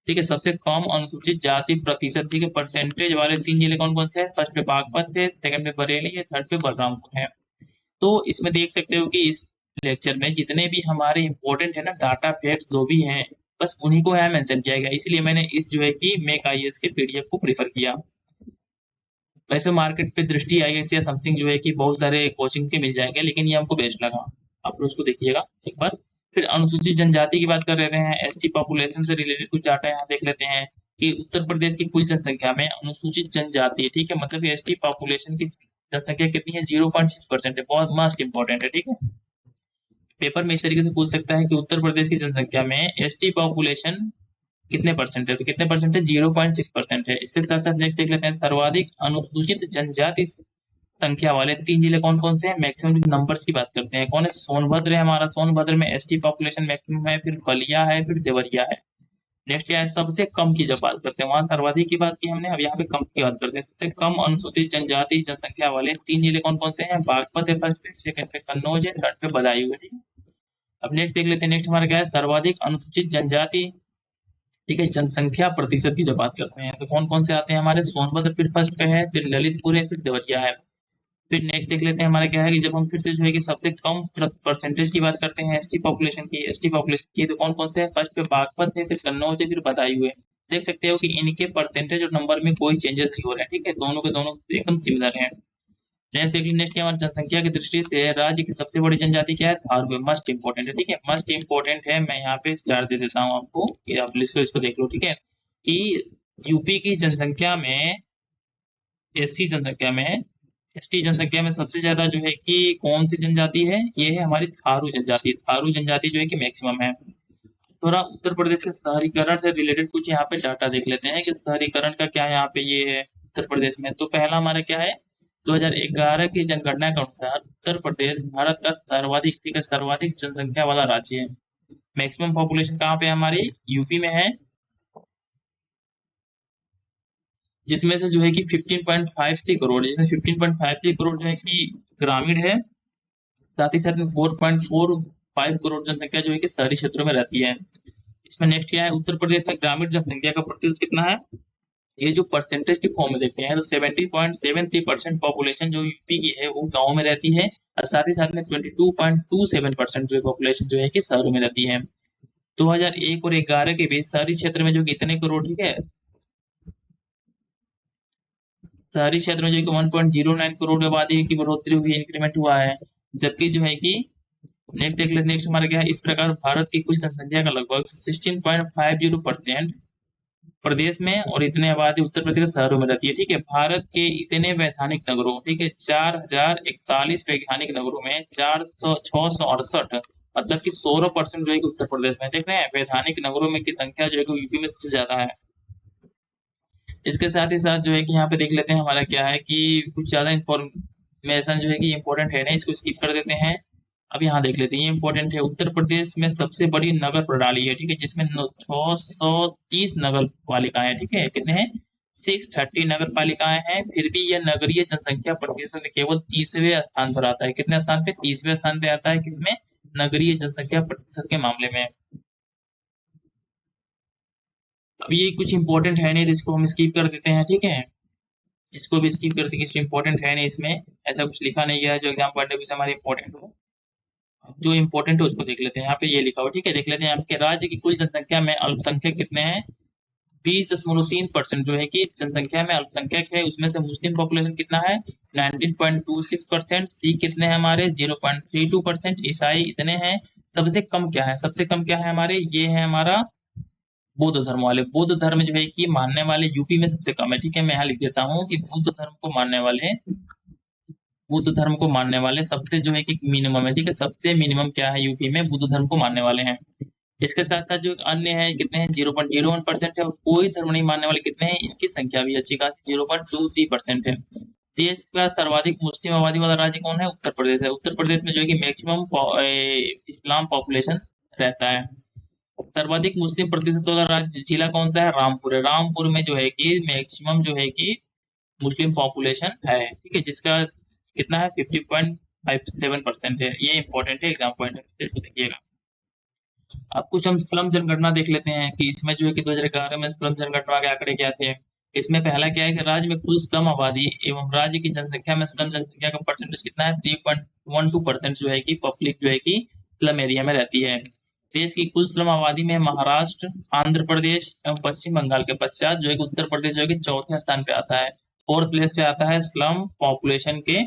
ठीक है। सबसे कम अनुसूचित जाति प्रतिशत, ठीक है, परसेंटेज वाले 3 जिले कौन कौन से हैं? फर्स्ट पे बागपत है, सेकंड पे बरेली है, थर्ड पे बलरामपुर है। तो इसमें देख सकते हो कि इस लेक्चर में जितने भी हमारे इंपॉर्टेंट है ना डाटा फैक्ट्स जो भी हैं, बस उन्हीं को यहाँ मेंशन किया गया, इसलिए मैंने इस जो है कि मेक आईएएस के पीडीएफ को प्रीफर किया। वैसे मार्केट पे दृष्टि आईएएस या समथिंग जो है कि बहुत सारे कोचिंग के मिल जाएंगे, लेकिन ये हमको बेस्ट लगा। आप लोग उसको देखिएगा एक बार। फिर अनुसूचित जनजाति की बात कर रहे हैं, एसटी पॉपुलेशन से रिलेटेड कुछ डाटा यहाँ देख लेते हैं कि उत्तर प्रदेश की कुल जनसंख्या में अनुसूचित जनजाति, ठीक है, मतलब एसटी पॉपुलेशन की जनसंख्या कितनी है? 0.6% है। बहुत मस्ट इंपॉर्टेंट है, ठीक है। पेपर में इस तरीके से पूछ सकता है कि उत्तर प्रदेश की जनसंख्या में एसटी पॉपुलेशन कितने परसेंट है? तो कितने परसेंट है? 0.6% है। इसके साथ साथ नेक्स्ट देख लेते हैं, सर्वाधिक अनुसूचित जनजाति संख्या वाले 3 जिले कौन कौन से हैं? मैक्सिमम नंबर्स की बात करते हैं। कौन है? सोनभद्र है हमारा। सोनभद्र में एसटी पॉपुलेशन मैक्सिमम है, फिर बलिया है, फिर देवरिया है। नेक्स्ट क्या है? सबसे कम की जब बात करते हैं, वहां सर्वाधिक की बात की हमने, अब यहाँ पे कम की बात करते हैं। सबसे कम अनुसूचित जनजाति जनसंख्या वाले 3 जिले कौन कौन से हैं? बागपत है फर्स्ट पे, सेकंड पे कन्नौज है, थर्ड पे बदायूं है, ठीक है। अब नेक्स्ट देख लेते हैं, नेक्स्ट हमारा क्या है? सर्वाधिक अनुसूचित जनजाति, ठीक है, जनसंख्या प्रतिशत की जब बात करते हैं तो कौन कौन से आते हैं हमारे? सोनभद्र फिर फर्स्ट पे है, फिर ललितपुर है, फिर देवरिया है। फिर नेक्स्ट देख लेते हैं हमारा क्या है कि जब हम फिर से जो है कि सबसे कम परसेंटेज की बात करते हैं एसटी पॉपुलेशन की तो कौन कौन से है? फर्स्ट पे बागपत है, फिर कन्नौज है, फिर बदायूं है। देख सकते हो कि इनके परसेंटेज और नंबर में कोई चेंजेस नहीं हो रहे हैं, ठीक है, दोनों के दोनों एकदम सिमिलर हैं। नेक्स्ट देख लीजिए, नेक्स्ट क्या हमारी जनसंख्या की दृष्टि से राज्य की सबसे बड़ी जनजाति क्या है? थारू। मस्ट इंपोर्टेंट है, ठीक है, मस्ट इंपोर्टेंट है। मैं यहाँ पे स्टार दे देता हूँ आपको कि आप इसको देख लो, ठीक है, कि यूपी की जनसंख्या में, एससी जनसंख्या में, एसटी जनसंख्या में सबसे ज्यादा जो है कि कौन सी जनजाति है? ये है हमारी थारू जनजाति। थारू जनजाति जो है कि मैक्सिमम है। थोड़ा उत्तर प्रदेश के शहरीकरण से रिलेटेड कुछ यहाँ पे डाटा देख लेते हैं कि शहरीकरण का क्या यहाँ पे ये है उत्तर प्रदेश में। तो पहला हमारा क्या है? 2011 की जनगणना के अनुसार उत्तर प्रदेश भारत का सर्वाधिक, ठीक है, सर्वाधिक जनसंख्या वाला राज्य है। मैक्सिमम पॉपुलेशन कहाँ पे है हमारी? यूपी में है, जिसमें से जो है कि 15.53 करोड़, जिसमें 15.53 करोड़ जो है कि ग्रामीण है, साथ ही साथ में 4.45 करोड़ जनसंख्या जो है कि शहरी क्षेत्रों में रहती है। इसमें नेक्स्ट क्या है? उत्तर प्रदेश में ग्रामीण जनसंख्या का प्रतिशत कितना है? ये जो परसेंटेज की फॉर्म में देखते हैं तो 70.73% पॉपुलेशन जो यूपी की है वो गाँव में रहती है, और साथ ही साथ में 22.27% जो पॉपुलेशन जो है कि शहरों में रहती है। 2001 और 11 के बीच शहरी क्षेत्र में जो कितने करोड़, ठीक है, शहरी क्षेत्र में जो कि 1.09 करोड़ आबादी की बढ़ोतरी हुई, इंक्रीमेंट हुआ है। जबकि जो है कि नेक्स्ट देख लेते, नेक्स्ट हमारा क्या है? इस प्रकार भारत की कुल जनसंख्या का लगभग 16.50% प्रदेश में और इतने आबादी उत्तर प्रदेश के शहरों में रहती है, ठीक है। भारत के इतने वैधानिक नगरों, ठीक है, 4041 वैधानिक नगरों में 668, मतलब कि 16% जो है कि उत्तर प्रदेश में। देख रहे हैं वैधानिक नगरों में की संख्या जो है कि यूपी में सबसे ज्यादा है। इसके साथ ही साथ जो है कि यहाँ पे देख लेते हैं हमारा क्या है कि कुछ ज्यादा इंफॉर्मेशन जो है कि इम्पोर्टेंट है ना, इसको स्किप कर देते हैं। अब यहाँ देख लेते हैं, ये इंपॉर्टेंट है। उत्तर प्रदेश में सबसे बड़ी नगर प्रणाली है, ठीक है, जिसमें 630 नगर पालिकाएं, ठीक है, कितने हैं? 630 नगर पालिकाएं हैं। फिर भी यह नगरीय जनसंख्या प्रतिशत में केवल 30वें स्थान पर आता है। कितने स्थान पे? 30वें स्थान पे आता है। किसमें? नगरीय जनसंख्या प्रतिशत के मामले में। अब ये कुछ इंपॉर्टेंट है नहीं, तो इसको हम स्किप कर देते हैं, ठीक है, इसको भी स्किप कर देंगे, इंपॉर्टेंट है नहीं, इसमें ऐसा कुछ लिखा नहीं गया है जो एग्जाम पॉइंट ऑफ व्यू से हमारे इंपॉर्टेंट हो। जो इंपॉर्टेंट है उसको देख लेते हैं, यहाँ पे ये लिखा हो, ठीक है, देख लेते हैं आपके राज्य की कुल जनसंख्या में अल्पसंख्यक कितने हैं? 20.3% जो है कि जनसंख्या में अल्पसंख्यक है, उसमें से मुस्लिम पॉपुलेशन कितना है? 19.26%। सिख कितने हैं हमारे? 0.32%। ईसाई इतने हैं। सबसे कम क्या है? सबसे कम क्या है हमारे? ये है हमारा बौद्ध धर्म वाले। बौद्ध धर्म जो है कि मानने वाले यूपी में सबसे कम है, ठीक है, मैं यहाँ लिख देता हूँ कि बुद्ध धर्म को मानने वाले सबसे जो है कि मिनिमम है, ठीक है, सबसे मिनिमम क्या है यूपी में? बुद्ध धर्म को मानने वाले हैं। इसके साथ साथ जो अन्य है कितने हैं? 0.01% है। और कोई धर्म नहीं मानने वाले कितने हैं? इनकी संख्या भी अच्छी खासी 0.23% है। देश का सर्वाधिक मुस्लिम आबादी वाला राज्य कौन है? उत्तर प्रदेश है। उत्तर प्रदेश में जो है कि मैक्सिमम इस्लाम पॉपुलेशन रहता है। सर्वाधिक मुस्लिम प्रतिशत वाला राज्य जिला कौन सा है? रामपुर है। रामपुर में जो है कि मैक्सिमम जो है कि मुस्लिम पॉपुलेशन है, ठीक है, जिसका कितना है? 50.57% है। ये इंपॉर्टेंट है एग्जाम पॉइंट ऑफ व्यू से, इसको देखिएगा। अब कुछ हम श्रम जनगणना देख लेते हैं कि इसमें जो है कि 2011 में श्रम जनगणना के आंकड़े क्या थे। इसमें पहला क्या है कि राज्य में कुल श्रम आबादी एवं राज्य की जनसंख्या में श्रम जनसंख्या का परसेंटेज कितना है, 3.12% जो है कि पब्लिक जो है कि स्लम एरिया में रहती है। देश की कुल श्रम आबादी में महाराष्ट्र, आंध्र प्रदेश एवं पश्चिम बंगाल के पश्चात जो है कि उत्तर प्रदेश जो है कि चौथे स्थान पे आता है। फोर्थ प्लेस पे आता है स्लम पॉपुलेशन के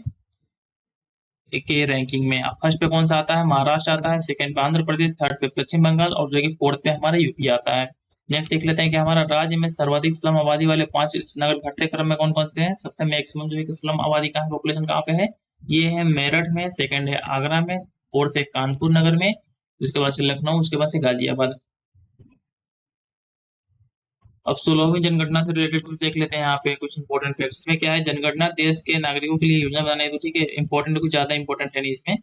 रैंकिंग में। फर्स्ट पे कौन सा आता है, महाराष्ट्र आता है, सेकंड पे आंध्र प्रदेश, थर्ड पे पश्चिम बंगाल और जो कि फोर्थ पे हमारा यूपी आता है। नेक्स्ट देख लेते हैं कि हमारा राज्य में सर्वाधिक स्लम आबादी वाले 5 नगर घटते क्रम में कौन कौन से हैं। सबसे मैक्सिमम जो है कि स्लम आबादी का पॉपुलेशन कहाँ पे है, ये है मेरठ में, सेकंड है आगरा में, फोर्थ है कानपुर नगर में, उसके बाद से लखनऊ, उसके बाद से गाजियाबाद। अब 16वीं जनगणना से रिलेटेड कुछ देख लेते हैं यहाँ पे कुछ इंपॉर्टेंट फैक्ट्स। इसमें क्या है, जनगणना देश के नागरिकों के लिए योजना बनाई, तो ठीक है इंपॉर्टेंट, कुछ ज्यादा इंपॉर्टेंट है नहीं इसमें।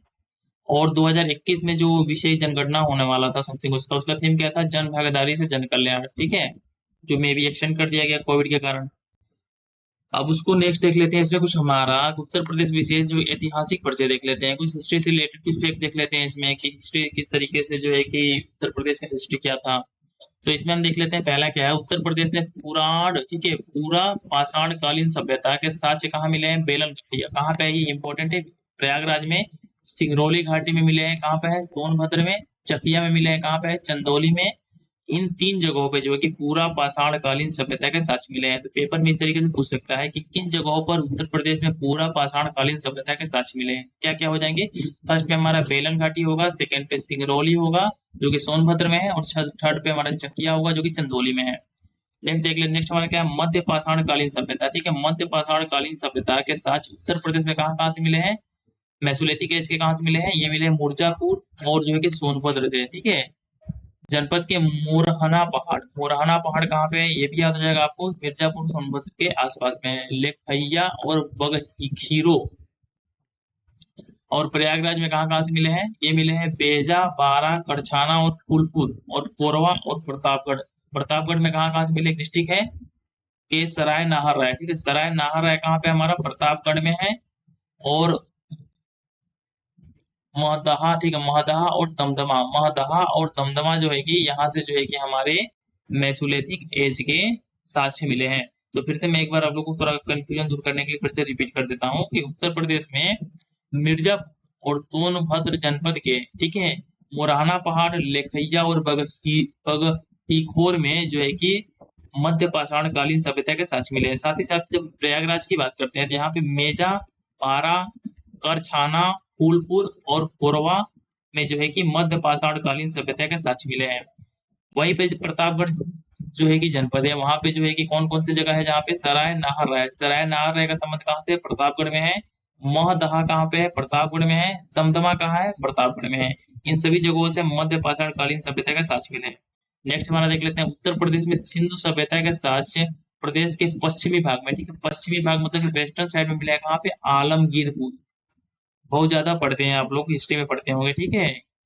और 2021 में जो विशेष जनगणना होने वाला था समथिंग, उसका थीम क्या था, जन भागीदारी से जन कल्याण, ठीक है, जो मे भी एक्सटेंड कर दिया गया कोविड के कारण। अब उसको नेक्स्ट देख लेते हैं। इसमें कुछ हमारा उत्तर प्रदेश विशेष जो ऐतिहासिक परिचय देख लेते हैं, कुछ हिस्ट्री से रिलेटेड कुछ फैक्ट देख लेते हैं इसमें कि हिस्ट्री किस तरीके से जो है कि उत्तर प्रदेश का हिस्ट्री क्या था। तो इसमें हम देख लेते हैं, पहला क्या है, उत्तर प्रदेश में पुराण, ठीक है, पूरा पाषाण कालीन सभ्यता के साक्ष्य कहाँ मिले हैं, बेलन घाटी कहाँ पे है, ये इंपॉर्टेंट है, प्रयागराज में, सिंगरौली घाटी में मिले हैं, कहाँ पे है, सोनभद्र में, चकिया में मिले हैं, कहाँ पे है, चंदौली में। इन 3 जगहों पे जो है कि पूरा पाषाण कालीन सभ्यता के साक्ष्य मिले हैं। तो पेपर में इस तरीके से पूछ सकता है कि किन जगहों पर उत्तर प्रदेश में पूरा पाषाण कालीन सभ्यता के साक्ष्य मिले हैं। क्या क्या हो जाएंगे, फर्स्ट पे हमारा बेलन घाटी होगा, सेकंड पे सिंगरौली होगा जो कि सोनभद्र में है, और थर्ड पे हमारा चकिया होगा जो कि चंदौली में है। नेक्स्ट देख ले, नेक्स्ट हमारा क्या है, मध्य पाषाण कालीन सभ्यता, ठीक है, मध्य पाषाण कालीन सभ्यता के साक्ष्य उत्तर प्रदेश में कहाँ कहाँ से मिले हैं, मैसूलेथिक एज के कहाँ से मिले हैं, ये मिले हैं मिर्जापुर और जो है कि सोनभद्र से, ठीक है। जनपद के मोरहना पहाड़, मोरहना पहाड़ कहाँ पे है, ये भी याद हो जाएगा आपको, मिर्जापुर सोनभद्र के आसपास में है। लेखैया और बगखीरो और प्रयागराज में कहाँ कहाँ से मिले हैं, ये मिले हैं बेजा, बारा, करछाना और फूलपुर और कोरवा और प्रतापगढ़। प्रतापगढ़ में कहाँ कहाँ से मिले, डिस्ट्रिक्ट है के सराय नाहर राय, ठीक है, सराय नाहर राय कहाँ पे हमारा, प्रतापगढ़ में है। और महदहा, ठीक है, महदहा और दमदमा, महदहा और दमदमा जो है कि यहाँ से जो है कि हमारे मेसोलिथिक एज के साक्ष्य मिले हैं। तो फिर से मैं एक बार आप लोगों को थोड़ा कंफ्यूजन दूर करने के लिए फिर से रिपीट कर देता हूँ कि उत्तर प्रदेश में मिर्जा और सोनभद्र जनपद के, ठीक है, मोरहाना पहाड़, लेखैया और बगटीखोर में जो है कि मध्य पाषाण कालीन सभ्यता के साक्ष्य मिले हैं। साथ ही साथ जब प्रयागराज की बात करते हैं तो यहाँ पे मेजा, पारा, करछाना, फूलपुर और कोरवा में जो है कि मध्य पाषाण कालीन सभ्यता के साक्ष्य मिले हैं। वहीं पे जो प्रतापगढ़ जो है कि जनपद है, वहां पे जो है कि कौन कौन सी जगह है जहाँ पे सराय नाहर राय, सराय नाहर राय का संबंध कहाँ से, प्रतापगढ़ में है। महदहा कहाँ पे है, प्रतापगढ़ में है। दमदमा कहाँ है, प्रतापगढ़ में है। इन सभी जगहों से मध्य पाषाण कालीन सभ्यता का साक्ष्य मिले हैं। नेक्स्ट हमारा देख लेते हैं, उत्तर प्रदेश में सिंधु सभ्यता का साक्ष्य प्रदेश के पश्चिमी भाग में, ठीक है, पश्चिमी भाग मतलब वेस्टर्न साइड में मिला है, कहाँ पे, आलमगीरपुर। बहुत ज्यादा पढ़ते हैं आप लोग, हिस्ट्री में पढ़ते होंगे, ठीक है,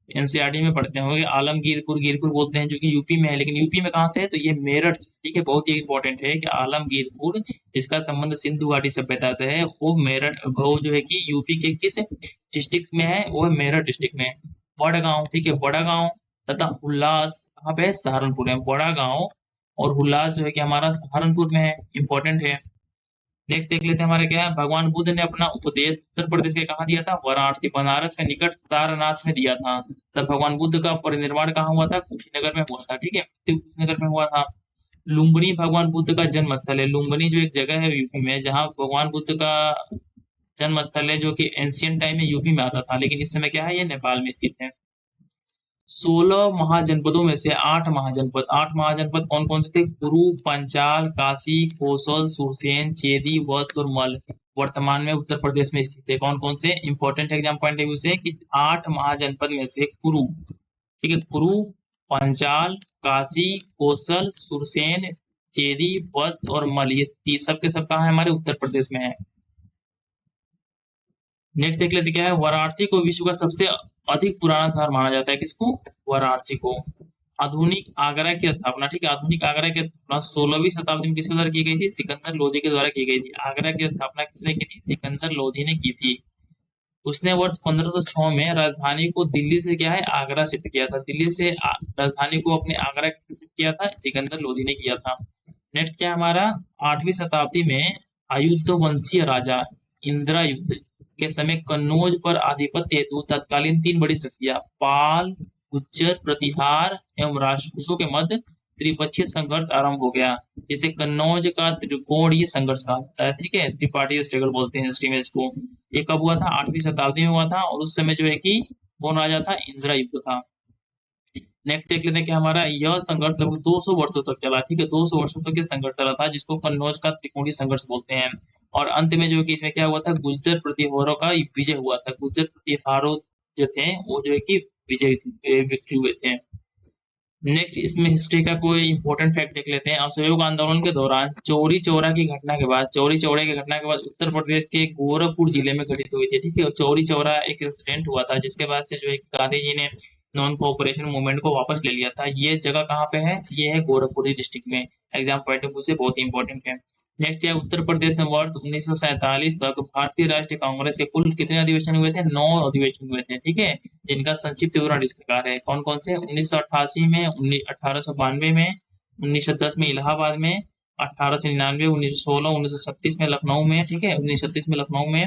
एनसीईआरटी में पढ़ते होंगे। आलमगीरपुर, गिरपुर बोलते हैं जो कि यूपी में है, लेकिन यूपी में कहाँ से है, तो ये मेरठ से, ठीक है, बहुत ही इंपॉर्टेंट है कि आलमगीरपुर, इसका संबंध सिंधु घाटी सभ्यता से है। वो मेरठ, वो जो है कि यूपी के किस डिस्ट्रिक्ट में है, वो है मेरठ डिस्ट्रिक्ट में। बड़गांव, ठीक है, बड़ागांव तथा उल्लास कहाँ पे है, सहारनपुर में। बड़ा गांव और उल्लास जो है कि हमारा सहारनपुर में है, इंपॉर्टेंट है। नेक्स्ट देख लेते हैं हमारे क्या है, भगवान बुद्ध ने अपना उपदेश उत्तर प्रदेश के कहा दिया था, वाराणसी, बनारस के निकट सारनाथ में दिया था। तब भगवान बुद्ध का परिनिर्वाण कहाँ हुआ था, कुशीनगर में हुआ था, ठीक है, कुशीनगर में हुआ था। लुम्बिनी भगवान बुद्ध का जन्म स्थल है। लुम्बिनी जो एक जगह है यूपी में जहाँ भगवान बुद्ध का जन्म स्थल है, जो कि एंशियंट टाइम में यूपी में आता था, लेकिन इस समय क्या है, ये नेपाल में स्थित है। 16 महाजनपदों में से 8 महाजनपद, 8 महाजनपद कौन कौन से थे, कुरु, पंचाल, काशी, कोसल, सुरसेन, चेदी, वत्स और मल वर्तमान में उत्तर प्रदेश में स्थित है। कौन कौन से, important exam point of view से कि 8 महाजनपद में से कुरु, ठीक है, कुरु, पंचाल, काशी, कोसल, सुरसेन, चेदी, वत्स और मल, ये सब के सब कहाँ है, हमारे उत्तर प्रदेश में है। नेक्स्ट देख लेते क्या है, वाराणसी को विश्व का सबसे अधिक पुराना शहर माना जाता है, किसको, वाराणसी को। आधुनिक आगरा की स्थापना, ठीक है, आधुनिक आगरा की स्थापना 16वीं शताब्दी में किसके द्वारा की गई थी, सिकंदर लोधी के द्वारा की गई थी। आगरा की स्थापना किसने की थी, सिकंदर लोधी ने की थी। उसने वर्ष 1506 में राजधानी को दिल्ली से क्या है आगरा शिफ्ट किया था। दिल्ली से राजधानी को अपने आगरा शिफ्ट किया था सिकंदर लोधी ने किया था। नेक्स्ट क्या हमारा 8वीं शताब्दी में आयुध वंशीय राजा इंद्रायुध के समय कन्नौज पर आधिपत्य हेतु तत्कालीन 3 बड़ी शक्तियां पाल, गुज्जर, प्रतिहार एवं राजपूतों के मध्य त्रिपक्षीय संघर्ष आरंभ हो गया, जिसे कन्नौज का त्रिकोणीय संघर्ष कहा जाता है। ठीक है, त्रिपाठी स्ट्रगल बोलते हैं हिस्ट्री में इसको। ये कब हुआ था? 8वीं शताब्दी में हुआ था और उस समय जो है कि कौन राजा था? इंद्रयुक्त था। नेक्स्ट देख लेते हैं कि हमारा यह संघर्ष लगभग 200 वर्षों तक चला। ठीक है, 200 वर्षों तक ये संघर्ष चला था, जिसको कन्नौज का त्रिकोणीय संघर्ष बोलते हैं। और अंत में जो कि इसमें क्या हुआ था? गुज्जर प्रतिहारों का विजय हुआ था। गुज्जर प्रतिहारों जो थे वो जो है कि विक्ट्री हुए थे। नेक्स्ट इसमें हिस्ट्री का कोई इंपॉर्टेंट फैक्ट देख लेते हैं। असहयोग आंदोलन के दौरान चौरी चौरा की घटना के बाद उत्तर प्रदेश के गोरखपुर जिले में घटित हुई थी। ठीक है, चौरी चौरा एक इंसिडेंट हुआ था, जिसके बाद से जो है गांधी जी ने नॉन कोऑपरेशन मूवमेंट को वापस ले लिया था। ये जगह कहाँ पे है? ये है गोरखपुर डिस्ट्रिक्ट में। एग्जाम पॉइंट ऑफ व्यू से बहुत इंपॉर्टेंट है। नेक्स्ट है उत्तर प्रदेश में वर्ष 1947 तक भारतीय राष्ट्रीय कांग्रेस के कुल कितने अधिवेशन हुए थे? 9 अधिवेशन हुए थे। ठीक है, जिनका संक्षिप्त विवरण इस प्रकार है। कौन कौन से? 1988 में, 1892 में, 1910 में इलाहाबाद में, 1899, 1916, 1936 में लखनऊ में। ठीक है, 1936 में लखनऊ में,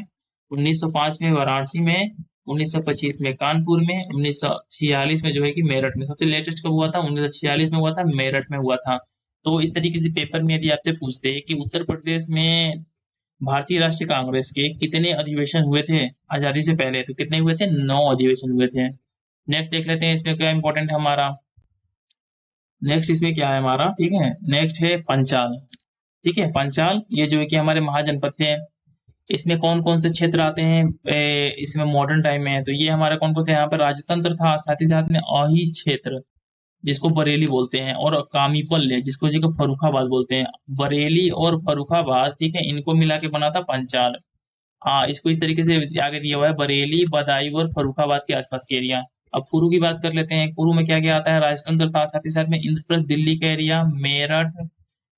1905 में वाराणसी में, 1925 में कानपुर में, 1946 में जो है कि मेरठ में। सबसे लेटेस्ट कब हुआ था? 1946 में हुआ था, मेरठ में हुआ था। तो इस तरीके से पेपर में यदि आपसे पूछते हैं कि उत्तर प्रदेश में भारतीय राष्ट्रीय कांग्रेस के कितने अधिवेशन हुए थे आजादी से पहले, तो कितने हुए थे? 9 अधिवेशन हुए थे। नेक्स्ट देख लेते हैं इसमें क्या इंपॉर्टेंट है हमारा। नेक्स्ट इसमें क्या है हमारा? ठीक है, नेक्स्ट है पंचाल। ठीक है, पंचाल ये जो है कि हमारे महाजनपद थे। इसमें कौन कौन से क्षेत्र आते हैं इसमें मॉडर्न टाइम में? तो ये हमारा कौन कौन थे? यहाँ पर राजतंत्र था, साथ ही साथ में अही क्षेत्र जिसको बरेली बोलते हैं, और कामीपल है जिसको जी को फरुखाबाद बोलते हैं। बरेली और फरुखाबाद, ठीक है, इनको मिला के बना था पंचाल। इसको इस तरीके से आगे दिया हुआ है, बरेली, बदायूं और फर्रुखाबाद के आसपास के एरिया। अब कुरू की बात कर लेते हैं। कुरू में क्या क्या आता है? राजतंत्र था, साथ ही साथ में इंद्रप्रस्थ दिल्ली का एरिया, मेरठ,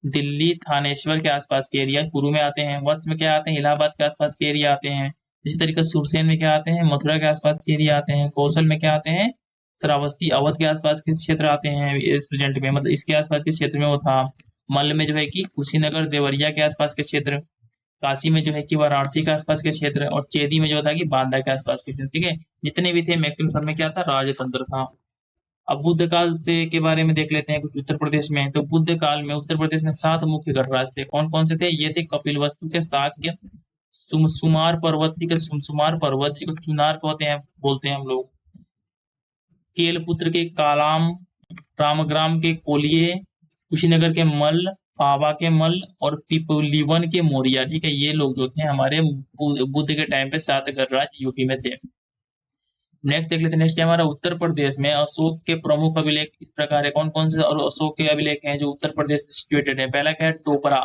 दिल्ली, थानेश्वर के आसपास के एरिया कुरू में आते हैं। वत्स में क्या आते हैं? इलाहाबाद के आसपास के एरिया आते हैं। इसी तरीके से सुरसेन में क्या आते हैं? मथुरा के आसपास के एरिया आते हैं। कौशल में क्या आते हैं? श्रावस्ती, अवध के आसपास के क्षेत्र आते हैं प्रेजेंट में, मतलब इसके आसपास के क्षेत्र में वो था। मल्ल में जो है कि कुशीनगर, देवरिया के आसपास के क्षेत्र। काशी में जो है कि वाराणसी के आसपास के क्षेत्र, और चेदी में जो था कि बांदा के आसपास के क्षेत्र। ठीक है, जितने भी थे मैक्सिमम सब में क्या था? राजतंत्र था। अब बुद्ध काल से के बारे में देख लेते हैं कुछ उत्तर प्रदेश में। तो बुद्ध काल में उत्तर प्रदेश में 7 मुख्य गणराज्य थे। कौन कौन से थे? ये थे कपिलवस्तु के शाक्य, सुमार पर्वत, ठीक है, सुमार पर्वत जिसको चुनार बोलते हैं हम लोग, केलपुत्र के कालाम, रामग्राम के कोलिये, कुशीनगर के मल्ल, पावा के मल्ल और पिपलीवन के मौर्य। ठीक है, ये लोग जो थे हमारे बुद्ध के टाइम पे 7 गणराज्य यूपी में थे। नेक्स्ट देख लेते हैं। नेक्स्ट हमारा उत्तर प्रदेश में अशोक के प्रमुख अभिलेख इस प्रकार है। कौन कौन से और अशोक के अभिलेख हैं जो उत्तर प्रदेश में सिचुएटेड है? पहला क्या है? टोपरा,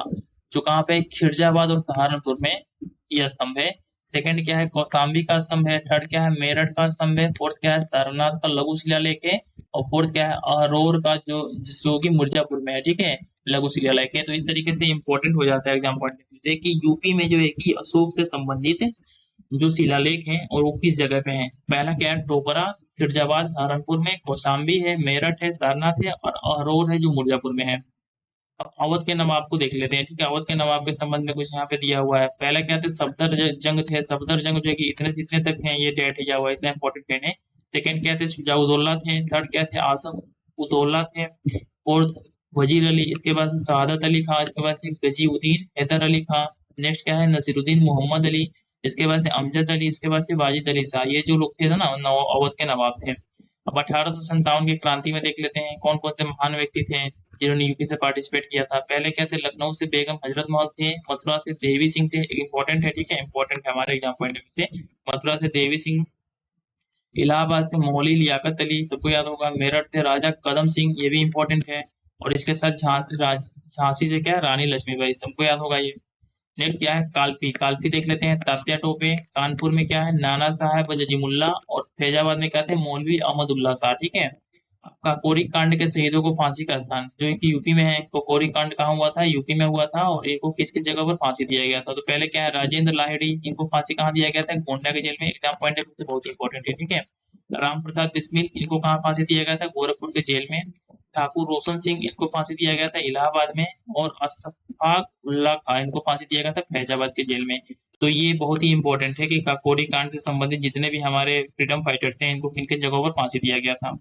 जो कहाँ पे? खिरजाबाद और सहारनपुर में यह स्तंभ है। सेकंड क्या है? कौशाम्बी का स्तंभ है। थर्ड क्या है? मेरठ का स्तंभ है। फोर्थ क्या है? सारनाथ का लघु शिलालेख है। और फोर्थ क्या है? अरोर का जो कि मिर्जापुर में है। ठीक है, लघु शिलालेख है। तो इस तरीके से इंपॉर्टेंट हो जाता है एग्जाम पॉइंट ऑफ व्यू से कि यूपी में जो है कि अशोक से संबंधित जो शिलालेख हैं और वो किस जगह पे हैं। पहला क्या है? टोपरा, फिरजाबाद सहारनपुर में, कौशाम्बी है, मेरठ है, सारनाथ है, और अहरोर है जो मिर्जापुर में है। अब अवध के नवाब को देख लेते हैं। ठीक है, अवध के नवाब के संबंध में कुछ यहाँ पे दिया हुआ है। पहला क्या थे? सफदर जंग थे। सफदर जंग जो है कि इतने से इतने तक है, ये डेट दिया हुआ है, इतना इंपॉर्टेंट डेट है। सेकंड क्या थे? शुजाउद्दौला थे। थर्ड क्या थे? आसफ उदौला थे। फोर्थ वजीर अली, इसके बाद से शहादत अली खां, इसके बाद से गजीउद्दीन हैदर अली खां। नेक्स्ट क्या है? नसीरुद्दीन मोहम्मद अली, इसके बाद से अमजद अली, इसके बाद से वाजिद अली शाह। ये जो लोग थे ना अवध के नवाब थे। अब 1857 की क्रांति में देख लेते हैं कौन कौन से महान व्यक्ति थे जिन्होंने यूपी से पार्टिसिपेट किया था। पहले क्या थे? लखनऊ से बेगम हजरत महल थे। मथुरा से देवी सिंह थे, इंपॉर्टेंट है। ठीक है, इंपॉर्टेंट है हमारे एग्जाम पॉइंट ऑफ व्यू से। मथुरा से देवी सिंह। इलाहाबाद से मौली लियाकत अली, सबको याद होगा। मेरठ से राजा कदम सिंह, ये भी इंपॉर्टेंट है। और इसके साथ झांसी से क्या है? रानी लक्ष्मीबाई, सबको याद होगा ये। नेक्स्ट क्या है? कालपी। कालपी देख लेते हैं। तात्या टोपे। कानपुर में क्या है? नाना साहब जजीमुल्ला। और फैजाबाद में क्या थे? मौलवी अहमदुल्ला शाह। ठीक है, काकोरी कांड के शहीदों को फांसी का स्थान जो है कि यूपी में है। काकोरी कांड कहाँ हुआ था? यूपी में हुआ था। और इनको किस किस जगह पर फांसी दिया गया था? तो पहले क्या है, राजेंद्र लाहिड़ी, इनको फांसी कहाँ दिया गया था? गोंडा के जेल में। एग्जाम पॉइंट ऑफ व्यू से बहुत इंपॉर्टेंट है, ठीक है। राम प्रसाद बिस्मिल, इनको कहाँ फांसी दिया गया था? गोरखपुर के जेल में। ठाकुर रोशन सिंह, इनको फांसी दिया गया था इलाहाबाद में। और अशफाक उल्लाह खां, इनको फांसी दिया गया था फैजाबाद के जेल में। तो ये बहुत ही इंपॉर्टेंट है कि काकोरी कांड से संबंधित जितने भी हमारे फ्रीडम फाइटर्स हैं, इनको किन किन जगहों पर फांसी दिया गया था।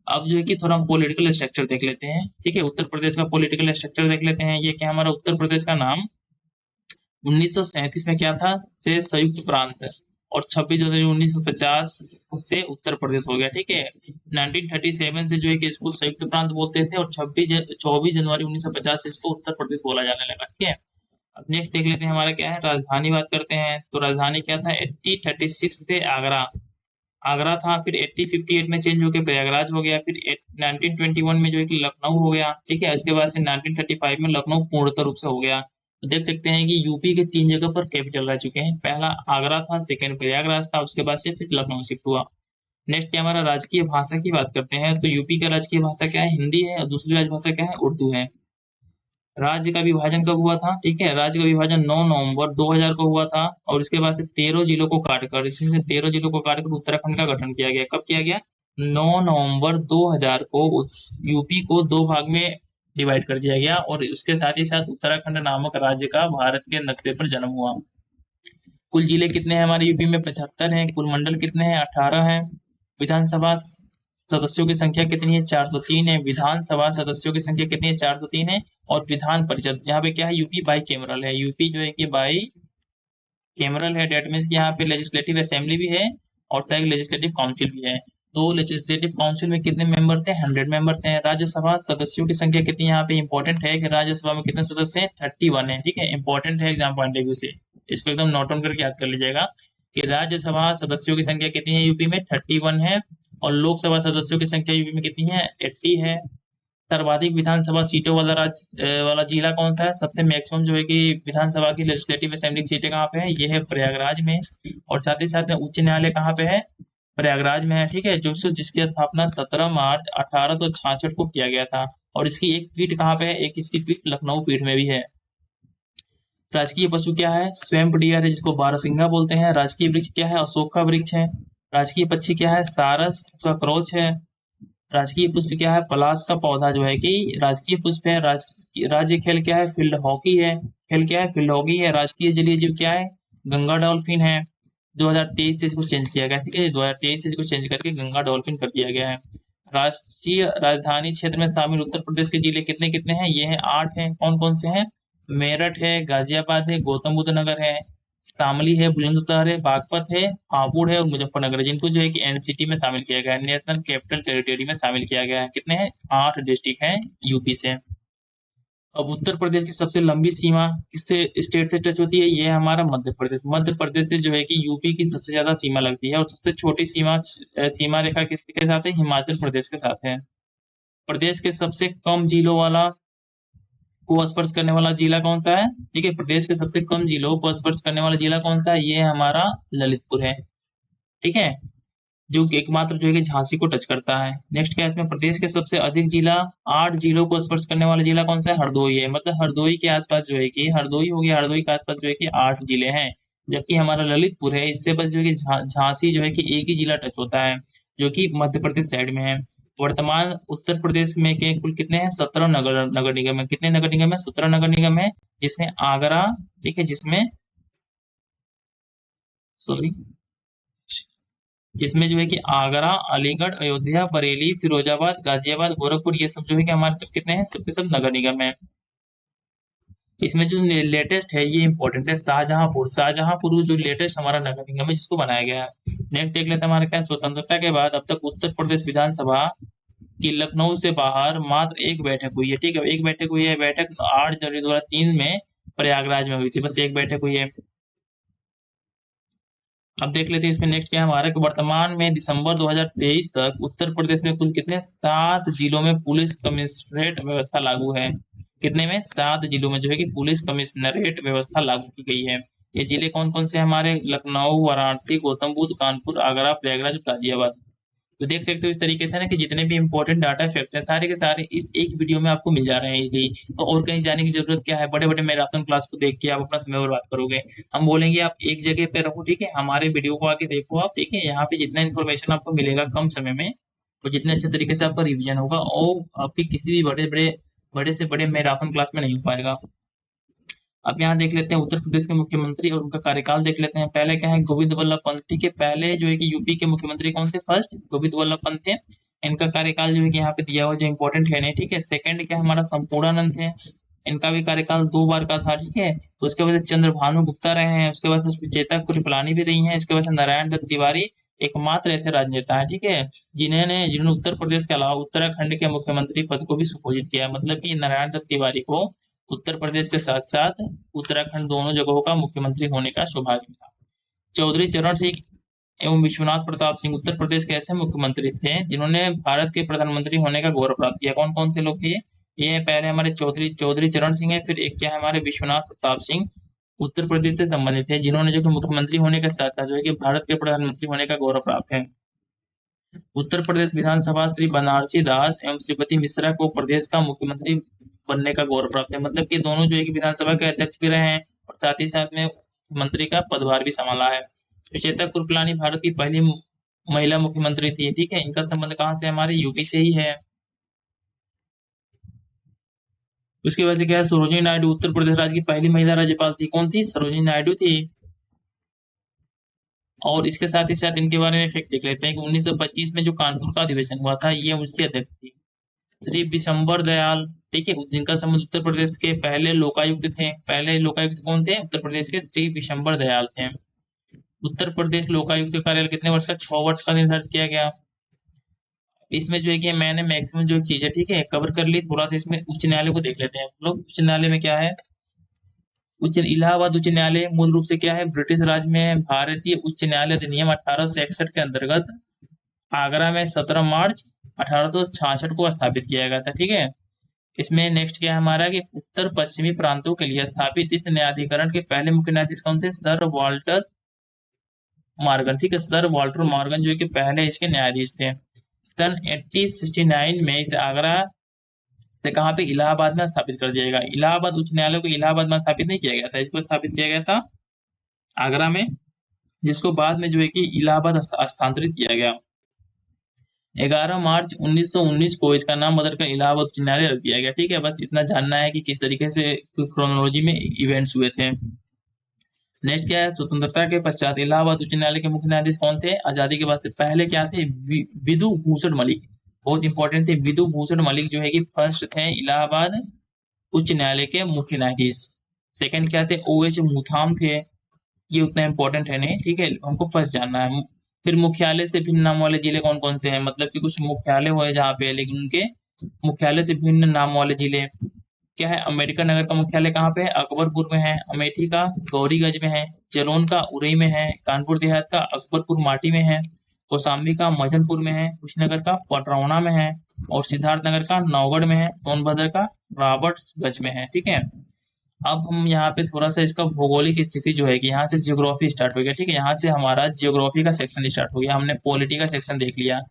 अब जो है कि थोड़ा हम पॉलिटिकल स्ट्रक्चर देख लेते हैं, ठीक है। उत्तर प्रदेश का पॉलिटिकल स्ट्रक्चर देख लेते हैं। ये क्या, हमारा उत्तर प्रदेश का नाम 1937 में क्या था? से संयुक्त प्रांत। और 26 जनवरी 1950 से उत्तर प्रदेश हो गया, ठीक है। 1937 से जो है कि इसको संयुक्त प्रांत बोलते थे, और 24 जनवरी 1950 से इसको उत्तर प्रदेश बोला जाने लगा, ठीक है। अब नेक्स्ट देख लेते हैं हमारा क्या है, राजधानी बात करते हैं। तो राजधानी क्या था? 1836 से आगरा, आगरा था। फिर 1858 में चेंज होकर प्रयागराज हो गया। फिर 1921 में जो है कि लखनऊ हो गया, ठीक है। इसके बाद से 1935 में लखनऊ पूर्णतः रूप से हो गया। तो देख सकते हैं कि यूपी के 3 जगह पर कैपिटल रह चुके हैं। पहला आगरा था, सेकंड प्रयागराज था, उसके बाद से फिर लखनऊ शिफ्ट हुआ। नेक्स्ट क्या, हमारा राजकीय भाषा की बात करते हैं। तो यूपी का राजकीय भाषा क्या है? हिंदी है। और दूसरी राजभाषा क्या है? उर्दू है। राज्य का विभाजन कब हुआ था? ठीक है, राज्य का विभाजन 9 नवंबर 2000 को हुआ था। और इसके बाद से 13 जिलों को काटकर, इसमें से 13 जिलों को काटकर उत्तराखंड का गठन किया गया। कब किया गया? 9 नवंबर 2000 को यूपी को 2 भाग में डिवाइड कर दिया गया। और उसके साथ ही साथ उत्तराखंड नामक राज्य का भारत के नक्शे पर जन्म हुआ। कुल जिले कितने हैं हमारे यूपी में? 75 हैं। कुल मंडल कितने हैं? 18 हैं। विधानसभा सदस्यों की संख्या कितनी है? 403 है। विधानसभा सदस्यों की संख्या कितनी है? 403 है। और विधान परिषद, यहाँ पे क्या है? यूपी बाई कैमरल है। यूपी जो है कि बाई कैमरल है। डेट मीन्स कि यहाँ पे लेजिस्लेटिव असेंबली भी है और लेजिस्लेटिव काउंसिल भी है। तो लेजिस्लेटिव काउंसिल में कितने मेंबर्स हैं? 100 मेंबर्स हैं। राज्यसभा सदस्यों की संख्या कितनी है? यहाँ पे इंपॉर्टेंट है कि राज्यसभा में कितने सदस्य हैं? 31 है, ठीक है। इंपॉर्टेंट है एग्जाम पॉइंट ऑफ व्यू से, इसको एकदम नोट डाउन करके याद कर लीजिएगा कि राज्यसभा सदस्यों की संख्या कितनी है यूपी में? 31 है। और लोकसभा सदस्यों की संख्या यूपी में कितनी है? 80 है। सर्वाधिक विधानसभा सीटों वाला वाला जिला कौन सा है? सबसे मैक्सिमम जो है कि विधानसभा की लेजिस्लेटिव असेंबली की सीटें कहाँ पे है? ये है प्रयागराज में। और साथ ही साथ में उच्च न्यायालय कहाँ पे है? प्रयागराज में है, ठीक है। जो जिसकी स्थापना 17 मार्च 1866 को किया गया था। और इसकी एक पीठ कहाँ पे है? एक इसकी पीठ लखनऊ पीठ में भी है। राजकीय पशु क्या है? स्वयं डियर है, जिसको बारहसिंगा बोलते हैं। राजकीय वृक्ष क्या है? अशोक का वृक्ष है। राजकीय पक्षी क्या है? सारस का क्रोच है। राजकीय पुष्प क्या है? पलाश का पौधा जो है कि राजकीय पुष्प है। राज्य खेल क्या है? फील्ड हॉकी है। खेल क्या है? फील्ड हॉकी है। राजकीय जलीय जीव क्या है? गंगा डॉल्फिन है। 2023 से इसको चेंज किया गया, ठीक है। 2023 से इसको चेंज करके गंगा डॉल्फिन कर दिया गया है। राष्ट्रीय राजधानी क्षेत्र में शामिल उत्तर प्रदेश के जिले कितने कितने हैं? ये हैं 8 हैं। कौन कौन से हैं? मेरठ है, गाजियाबाद है, गौतम बुद्ध नगर है, शामली है, बुलंदशहर है, बागपत है, हापुड़ है और मुजफ्फरनगर है, जिनको जो है कि एनसीटी में शामिल किया गया है, नेशनल कैपिटल टेरिटरी में शामिल किया गया है। कितने हैं? 8 डिस्ट्रिक्ट हैं यूपी से। अब उत्तर प्रदेश की सबसे लंबी सीमा किससे स्टेट से टच होती है? ये है हमारा मध्य प्रदेश। मध्य प्रदेश से जो है कि यूपी की सबसे ज्यादा सीमा लगती है। और सबसे छोटी सीमा रेखा किसके साथ है? हिमाचल प्रदेश के साथ है। प्रदेश के सबसे कम जिलों वाला को स्पर्श करने वाला जिला कौन सा है? ठीक है, प्रदेश के सबसे कम जिलों को स्पर्श करने वाला जिला कौन सा है? ये हमारा ललितपुर है, ठीक है। जो कि एकमात्र जो है कि झांसी को टच करता है। नेक्स्ट क्या है इसमें? प्रदेश के सबसे अधिक जिला, 8 जिलों को स्पर्श करने वाला जिला कौन सा है? हरदोई है। मतलब हरदोई के आसपास जो है कि हरदोई हो गया, हरदोई के आसपास जो है कि 8 जिले हैं। जबकि हमारा ललितपुर है, इससे बस जो है कि झांसी जो है कि एक ही जिला टच होता है, जो कि मध्य प्रदेश साइड में है। वर्तमान उत्तर प्रदेश में के कुल कितने हैं? 17 नगर नगर निगम है। कितने नगर निगम है? 17 नगर निगम है, जिसमें आगरा, ठीक है, सॉरी जिसमें जो है कि आगरा, अलीगढ़, अयोध्या, बरेली, फिरोजाबाद, गाजियाबाद, गोरखपुर, ये सब जो है कि हमारे सब कितने हैं? सबके सब नगर निगम है। इसमें जो लेटेस्ट है ये इंपॉर्टेंट है, शाहजहांपुर। शाहजहांपुर जो लेटेस्ट हमारा नगर निगम है जिसको बनाया गया है। नेक्स्ट देख लेते हैं हमारा क्या है? स्वतंत्रता के बाद अब तक उत्तर प्रदेश विधानसभा की लखनऊ से बाहर मात्र एक बैठक हुई है, ठीक है। एक बैठक हुई है, बैठक 8 जनवरी 2003 में प्रयागराज में हुई थी। बस एक बैठक हुई है। अब देख लेते हैं इसमें नेक्स्ट क्या है हमारा कि वर्तमान में दिसंबर 2023 तक उत्तर प्रदेश में कुल कितने? 7 जिलों में पुलिस कमिश्नरेट व्यवस्था लागू है। कितने में? 7 जिलों में जो है कि पुलिस कमिश्नरेट व्यवस्था लागू की गई है। ये जिले कौन कौन से हमारे? लखनऊ, वाराणसी, गौतम बुद्ध, कानपुर, आगरा, प्रयागराज, गाजियाबाद। तो देख सकते हो इस तरीके से ना कि जितने भी इंपॉर्टेंट डाटा फैक्ट है सारे के सारे इस एक वीडियो में आपको मिल जा रहे हैं इजीली। तो और कहीं जाने की जरूरत क्या है, बड़े बड़े मैराथन क्लास को देख के आप अपना समय बर्बाद करोगे। हम बोलेंगे आप एक जगह पे रहो, ठीक है, हमारे वीडियो को आके देखो आप, ठीक है, यहाँ पे जितना इन्फॉर्मेशन आपको मिलेगा कम समय में और जितने अच्छे तरीके से आपका रिवीजन होगा और आपके किसी भी बड़े से बड़े मैराथन क्लास में नहीं हो पाएगा। अब यहाँ देख लेते हैं उत्तर प्रदेश के मुख्यमंत्री और उनका कार्यकाल देख लेते हैं। पहले क्या है, गोविंद वल्लभ पंत, ठीक है, पहले जो है कि यूपी के मुख्यमंत्री कौन थे, फर्स्ट गोविंद वल्लभ पंत थे। इनका कार्यकाल जो है कि यहाँ पे दिया हुआ जो इम्पोर्टेंट है नहीं, ठीक है। सेकंड क्या हमारा संपूर्णानंद है, इनका भी कार्यकाल 2 बार का था, ठीक है। तो उसके बाद चंद्रभानु गुप्ता रहे हैं, उसके बाद से सुचेता कृपलानी भी रही हैं, इसके बाद से नारायण दत्त तिवारी एकमात्र ऐसे राजनेता है, ठीक है, जिन्होंने उत्तर प्रदेश के अलावा उत्तराखंड के मुख्यमंत्री पद को भी सुपोषित किया। मतलब कि नारायण दत्त तिवारी को उत्तर प्रदेश के साथ साथ उत्तराखंड दोनों जगहों का मुख्यमंत्री होने का सौभाग्य मिला। चौधरी चरण सिंह एवं विश्वनाथ प्रताप सिंह उत्तर प्रदेश के ऐसे मुख्यमंत्री थे जिन्होंने भारत के प्रधानमंत्री होने का गौरव प्राप्त किया। कौन कौन थे लोग थे ये पहले हमारे चौधरी चौधरी चरण सिंह है, फिर एक क्या है हमारे विश्वनाथ प्रताप सिंह उत्तर प्रदेश से संबंधित है, जिन्होंने जो कि मुख्यमंत्री होने के साथ साथ जो है कि भारत के प्रधानमंत्री होने का गौरव प्राप्त है। उत्तर प्रदेश विधानसभा श्री बनारसी दास एवं श्रीमती मिश्रा को प्रदेश का मुख्यमंत्री बनने का गौरव प्राप्त है। मतलब कि दोनों जो है कि विधानसभा के अध्यक्ष भी रहे हैं और साथ ही साथ में मंत्री का पदभार भी संभाला है। सुचेता कृपलानी भारत की पहली महिला मुख्यमंत्री थी, ठीक है। इनका संबंध कहाँ से, हमारे यूपी से ही है। उसके वजह से क्या है, सरोजिनी नायडू उत्तर प्रदेश राज्य की पहली महिला राज्यपाल थी। कौन थी, सरोजिनी नायडू थी। और इसके साथ ही साथ इनके बारे में फैक्ट देख लेते हैं कि 1925 में जो कानपुर का अधिवेशन हुआ था ये उसके अध्यक्ष थी श्री विशंबर दयाल, ठीक है, जिनका संबंध उत्तर प्रदेश के पहले लोकायुक्त थे। पहले लोकायुक्त कौन थे, उत्तर प्रदेश के श्री विशंबर दयाल थे। उत्तर प्रदेश लोकायुक्त का कार्यालय कितने वर्ष का, 6 वर्ष का निर्धारित किया गया। इसमें जो है कि मैंने मैक्सिमम जो चीजें, ठीक है, कवर कर ली। थोड़ा सा इसमें उच्च न्यायालय को देख लेते हैं हम लोग। उच्च न्यायालय में क्या है, इलाहाबाद उच्च न्यायालय मूल रूप से क्या है, ब्रिटिश राज में भारतीय उच्च न्यायालय अधिनियम 1861 के अंतर्गत आगरा में 17 मार्च 1866 को स्थापित किया गया था, ठीक है। इसमें नेक्स्ट क्या है हमारा कि उत्तर पश्चिमी प्रांतों के लिए स्थापित इस न्यायाधिकरण के पहले मुख्य न्यायाधीश कौन थे, सर वाल्टर मॉर्गन, ठीक है। सर वाल्टर मॉर्गन जो है कि पहले इसके न्यायाधीश थे। सन 1869 में इसे आगरा से कहाँ पे, इलाहाबाद में स्थापित कर दिया गया। इलाहाबाद उच्च न्यायालय को इलाहाबाद में स्थापित नहीं किया गया था, इसको स्थापित किया गया था आगरा में, जिसको बाद में जो है कि इलाहाबाद स्थानांतरित किया गया। 11 मार्च 1919 को इसका नाम बदलकर इलाहाबाद उच्च न्यायालय रख दिया गया, ठीक है। बस इतना जानना है कि किस तरीके से क्रोनोलॉजी में इवेंट्स हुए थे। नेक्स्ट क्या है, स्वतंत्रता के पश्चात इलाहाबाद उच्च न्यायालय के मुख्य न्यायाधीश कौन थे, आजादी के बाद से पहले क्या थे, विधु भूषण मलिक, बहुत इंपॉर्टेंट थे। विधु भूषण मलिक जो है कि फर्स्ट थे इलाहाबाद उच्च न्यायालय के मुख्य न्यायाधीश। सेकंड क्या थे, OH मुथाम थे, ये उतना इंपॉर्टेंट है नहीं, ठीक है, हमको फर्स्ट जानना है। फिर मुख्यालय से भिन्न नाम वाले जिले कौन कौन से हैं, मतलब कि कुछ मुख्यालय हुए जहाँ पे, लेकिन उनके मुख्यालय से भिन्न नाम वाले जिले क्या है, अम्बेडकर नगर का मुख्यालय कहाँ पे है, अकबरपुर में है। अमेठी का गौरीगंज में है। जलौन का उरई में है। कानपुर देहात का अकबरपुर माटी में है। कौशाम्बी का मजनपुर में है। कुशीनगर का पटरौना में है। और सिद्धार्थनगर का नौगढ़ में है। सोनभद्र का रॉबर्ट्सगंज में है, ठीक है। अब हम यहाँ पे थोड़ा सा इसका भौगोलिक स्थिति जो है कि यहाँ से जियोग्राफी स्टार्ट हो गया, ठीक है। यहाँ से हमारा जियोग्राफी का सेक्शन स्टार्ट हो गया। हमने पॉलिटी का सेक्शन देख लिया।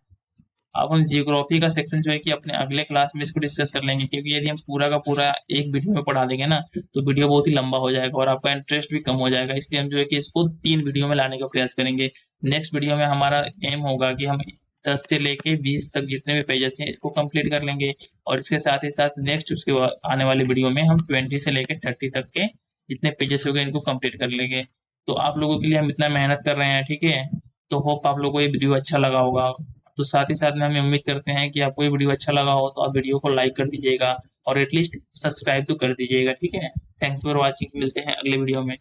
अब हम जियोग्राफी का सेक्शन जो है कि अपने अगले क्लास में इसको डिस्कस कर लेंगे, क्योंकि यदि हम पूरा का पूरा एक वीडियो में पढ़ा देंगे ना तो वीडियो बहुत ही लंबा हो जाएगा और आपका इंटरेस्ट भी कम हो जाएगा। इसलिए हम जो है कि इसको 3 वीडियो में लाने का प्रयास करेंगे। नेक्स्ट वीडियो में हमारा एम होगा कि हम 10 से लेके 20 तक जितने भी पेजेस हैं इसको कंप्लीट कर लेंगे, और इसके साथ ही साथ नेक्स्ट उसके आने वाले वीडियो में हम 20 से लेकर 30 तक के जितने पेजेस हो गए इनको कंप्लीट कर लेंगे। तो आप लोगों के लिए हम इतना मेहनत कर रहे हैं, ठीक है। तो होप आप लोगों को ये वीडियो अच्छा लगा होगा। तो साथ ही साथ में हम उम्मीद करते हैं कि आपको ये वीडियो अच्छा लगा हो तो आप वीडियो को लाइक कर दीजिएगा और एटलीस्ट सब्सक्राइब तो कर दीजिएगा, ठीक है। थैंक्स फॉर वॉचिंग, मिलते हैं अगले वीडियो में।